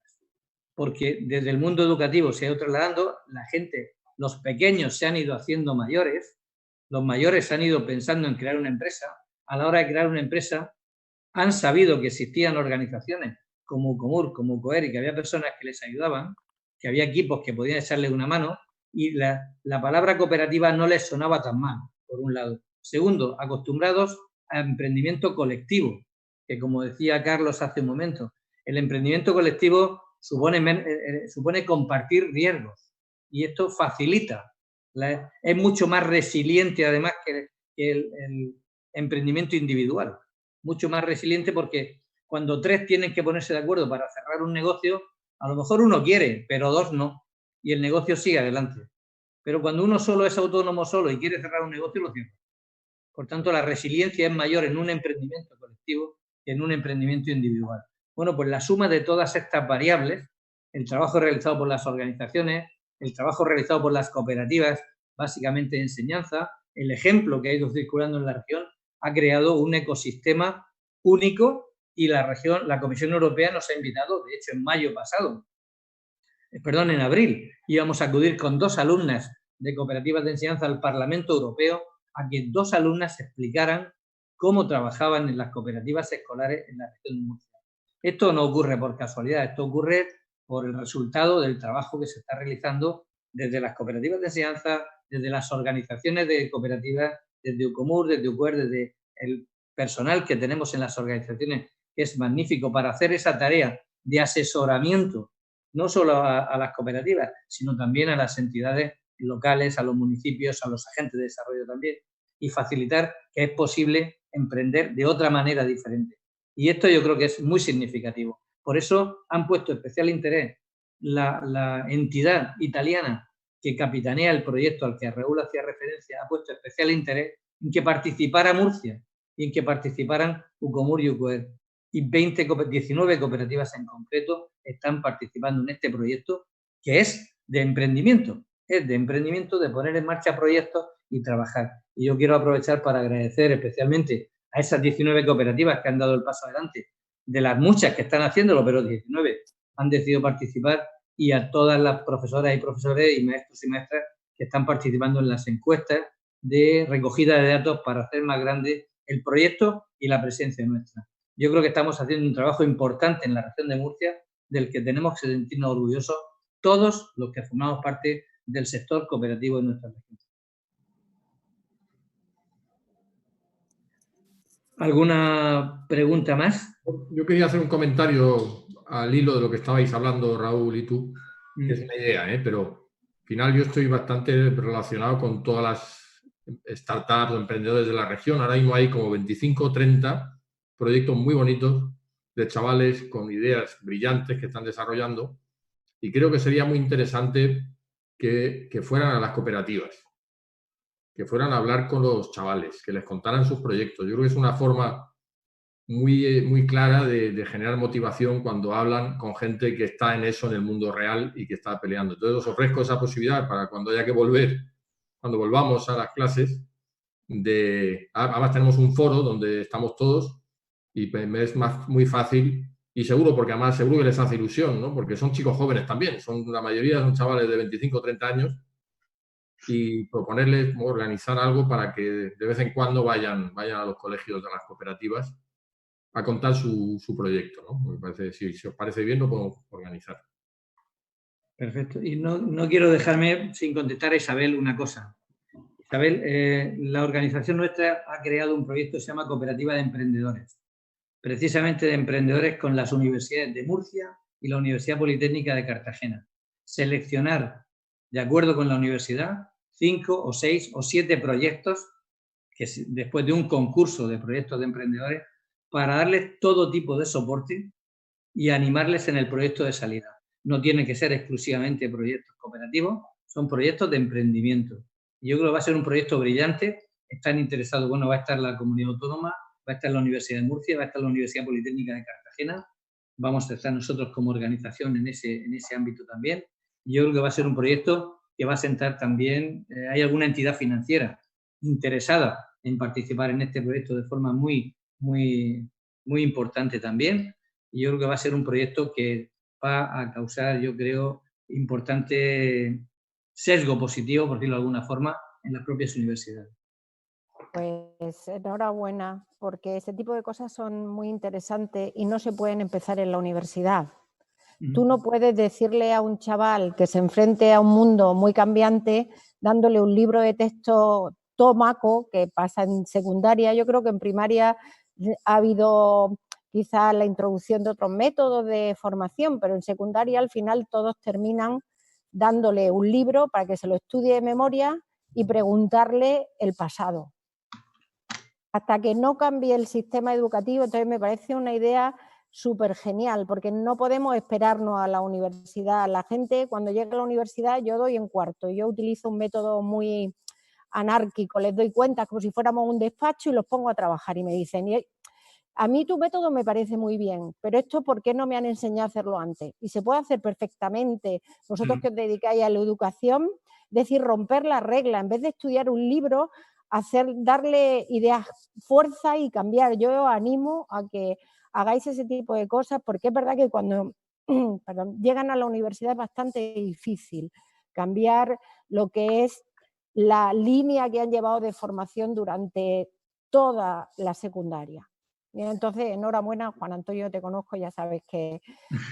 Porque desde el mundo educativo se ha ido trasladando, la gente, los pequeños se han ido haciendo mayores, los mayores han ido pensando en crear una empresa. A la hora de crear una empresa han sabido que existían organizaciones como Ucomur, como COER, y que había personas que les ayudaban, que había equipos que podían echarle una mano, y la palabra cooperativa no les sonaba tan mal, por un lado. Segundo, acostumbrados a emprendimiento colectivo, que como decía Carlos hace un momento, el emprendimiento colectivo supone compartir riesgos, y esto facilita, es mucho más resiliente además que el emprendimiento individual, mucho más resiliente, porque cuando 3 tienen que ponerse de acuerdo para cerrar un negocio, a lo mejor uno quiere, pero 2 no, y el negocio sigue adelante. Pero cuando uno solo es autónomo solo y quiere cerrar un negocio, lo cierra. Por tanto, la resiliencia es mayor en un emprendimiento colectivo que en un emprendimiento individual. Bueno, pues la suma de todas estas variables, el trabajo realizado por las organizaciones, el trabajo realizado por las cooperativas, básicamente de enseñanza, el ejemplo que ha ido circulando en la región, ha creado un ecosistema único, y la Comisión Europea nos ha invitado, de hecho en mayo pasado, en abril, íbamos a acudir con 2 alumnas de cooperativas de enseñanza al Parlamento Europeo a que 2 alumnas explicaran cómo trabajaban en las cooperativas escolares en la región de Murcia. Esto no ocurre por casualidad, esto ocurre por el resultado del trabajo que se está realizando desde las cooperativas de enseñanza, desde las organizaciones de cooperativas, desde Ucomur, desde UCOER, desde el personal que tenemos en las organizaciones, que es magnífico para hacer esa tarea de asesoramiento, no solo a las cooperativas, sino también a las entidades locales, a los municipios, a los agentes de desarrollo también, y facilitar que es posible emprender de otra manera diferente. Y esto yo creo que es muy significativo. Por eso han puesto especial interés la entidad italiana que capitanea el proyecto al que Raúl hacía referencia, ha puesto especial interés en que participara Murcia y en que participaran Ucomur y UCOER. Y 19 cooperativas en concreto están participando en este proyecto, que es de emprendimiento, de poner en marcha proyectos y trabajar. Y yo quiero aprovechar para agradecer especialmente a esas 19 cooperativas que han dado el paso adelante, de las muchas que están haciéndolo, pero 19 han decidido participar, y a todas las profesoras y profesores y maestros y maestras que están participando en las encuestas de recogida de datos para hacer más grande el proyecto y la presencia nuestra. Yo creo que estamos haciendo un trabajo importante en la región de Murcia, del que tenemos que sentirnos orgullosos todos los que formamos parte del sector cooperativo en nuestra región. ¿Alguna pregunta más? Yo quería hacer un comentario al hilo de lo que estabais hablando, Raúl y tú, que es una idea, pero al final yo estoy bastante relacionado con todas las startups o emprendedores de la región. Ahora mismo hay como 25 o 30 proyectos muy bonitos de chavales con ideas brillantes que están desarrollando, y creo que sería muy interesante que fueran a las cooperativas, que fueran a hablar con los chavales, que les contaran sus proyectos. Yo creo que es una forma muy clara de generar motivación cuando hablan con gente que está en eso, en el mundo real, y que está peleando. Entonces os ofrezco esa posibilidad para cuando haya que volver, cuando volvamos a las clases, además tenemos un foro donde estamos todos y me es muy fácil y seguro, porque además seguro que les hace ilusión, ¿no? Porque son chicos jóvenes también, la mayoría son chavales de 25 o 30 años, y proponerles organizar algo para que de vez en cuando vayan a los colegios de las cooperativas a contar su proyecto, ¿no? Me parece, si os parece bien, lo podemos organizar. Perfecto. Y no quiero dejarme sin contestar a Isabel una cosa. Isabel, la organización nuestra ha creado un proyecto que se llama Cooperativa de Emprendedores, precisamente de emprendedores con las universidades de Murcia y la Universidad Politécnica de Cartagena. seleccionar, de acuerdo con la universidad, 5 o 6 o 7 proyectos, que después de un concurso de proyectos de emprendedores, para darles todo tipo de soporte y animarles en el proyecto de salida. No tienen que ser exclusivamente proyectos cooperativos, son proyectos de emprendimiento. Yo creo que va a ser un proyecto brillante. Están interesados, bueno, va a estar la Comunidad Autónoma, va a estar la Universidad de Murcia, va a estar la Universidad Politécnica de Cartagena, vamos a estar nosotros como organización en ese ámbito también. Yo creo que va a ser un proyecto que va a sentar también, hay alguna entidad financiera interesada en participar en este proyecto de forma muy importante también. Y yo creo que va a ser un proyecto que va a causar, yo creo, importante sesgo positivo, por decirlo de alguna forma, en las propias universidades. Pues enhorabuena, porque ese tipo de cosas son muy interesantes y no se pueden empezar en la universidad. Tú no puedes decirle a un chaval que se enfrente a un mundo muy cambiante dándole un libro de texto tomaco que pasa en secundaria. Yo creo que en primaria ha habido quizás la introducción de otros métodos de formación, pero en secundaria al final todos terminan dándole un libro para que se lo estudie de memoria y preguntarle el pasado. Hasta que no cambie el sistema educativo, entonces me parece una idea súper genial, porque no podemos esperarnos a la universidad. La gente, cuando llega a la universidad, yo doy en cuarto. Yo utilizo un método muy anárquico, les doy cuentas como si fuéramos un despacho y los pongo a trabajar y me dicen, a mí tu método me parece muy bien, pero esto ¿por qué no me han enseñado a hacerlo antes? Y se puede hacer perfectamente. Vosotros que os dedicáis a la educación, es decir, romper la regla, en vez de estudiar un libro, darle ideas, fuerza y cambiar. Yo os animo a que hagáis ese tipo de cosas, porque es verdad que cuando llegan a la universidad es bastante difícil cambiar lo que es la línea que han llevado de formación durante toda la secundaria. Entonces, enhorabuena, Juan Antonio, te conozco, ya sabes que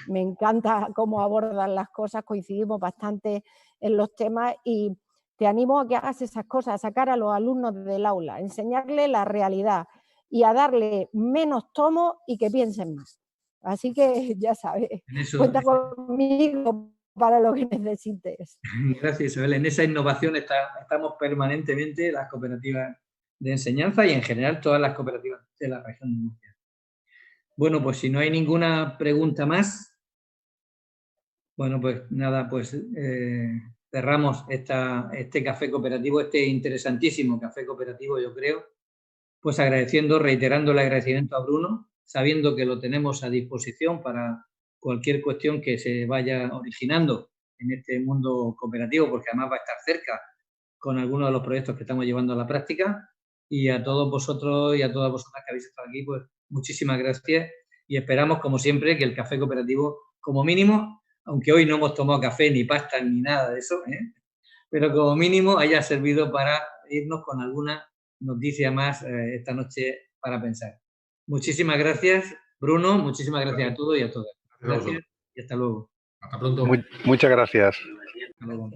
me encanta cómo abordan las cosas, coincidimos bastante en los temas y te animo a que hagas esas cosas, a sacar a los alumnos del aula, enseñarles la realidad y a darle menos tomos y que piensen más. Así que ya sabes, cuenta conmigo para lo que necesites. Gracias, Isabel. En esa innovación estamos permanentemente las cooperativas de enseñanza y en general todas las cooperativas de la región de Murcia. Bueno, pues si no hay ninguna pregunta más, bueno, pues nada, pues cerramos este café cooperativo, este interesantísimo café cooperativo, yo creo, pues reiterando el agradecimiento a Bruno, sabiendo que lo tenemos a disposición para cualquier cuestión que se vaya originando en este mundo cooperativo, porque además va a estar cerca con algunos de los proyectos que estamos llevando a la práctica. Y a todos vosotros y a todas vosotras que habéis estado aquí, pues muchísimas gracias y esperamos, como siempre, que el café cooperativo, como mínimo, aunque hoy no hemos tomado café, ni pasta, ni nada de eso, pero como mínimo haya servido para irnos con alguna noticia más esta noche para pensar. Muchísimas gracias, Bruno, muchísimas gracias a todos y a todas. Gracias y hasta luego. Hasta pronto. Muchas gracias. Hasta luego.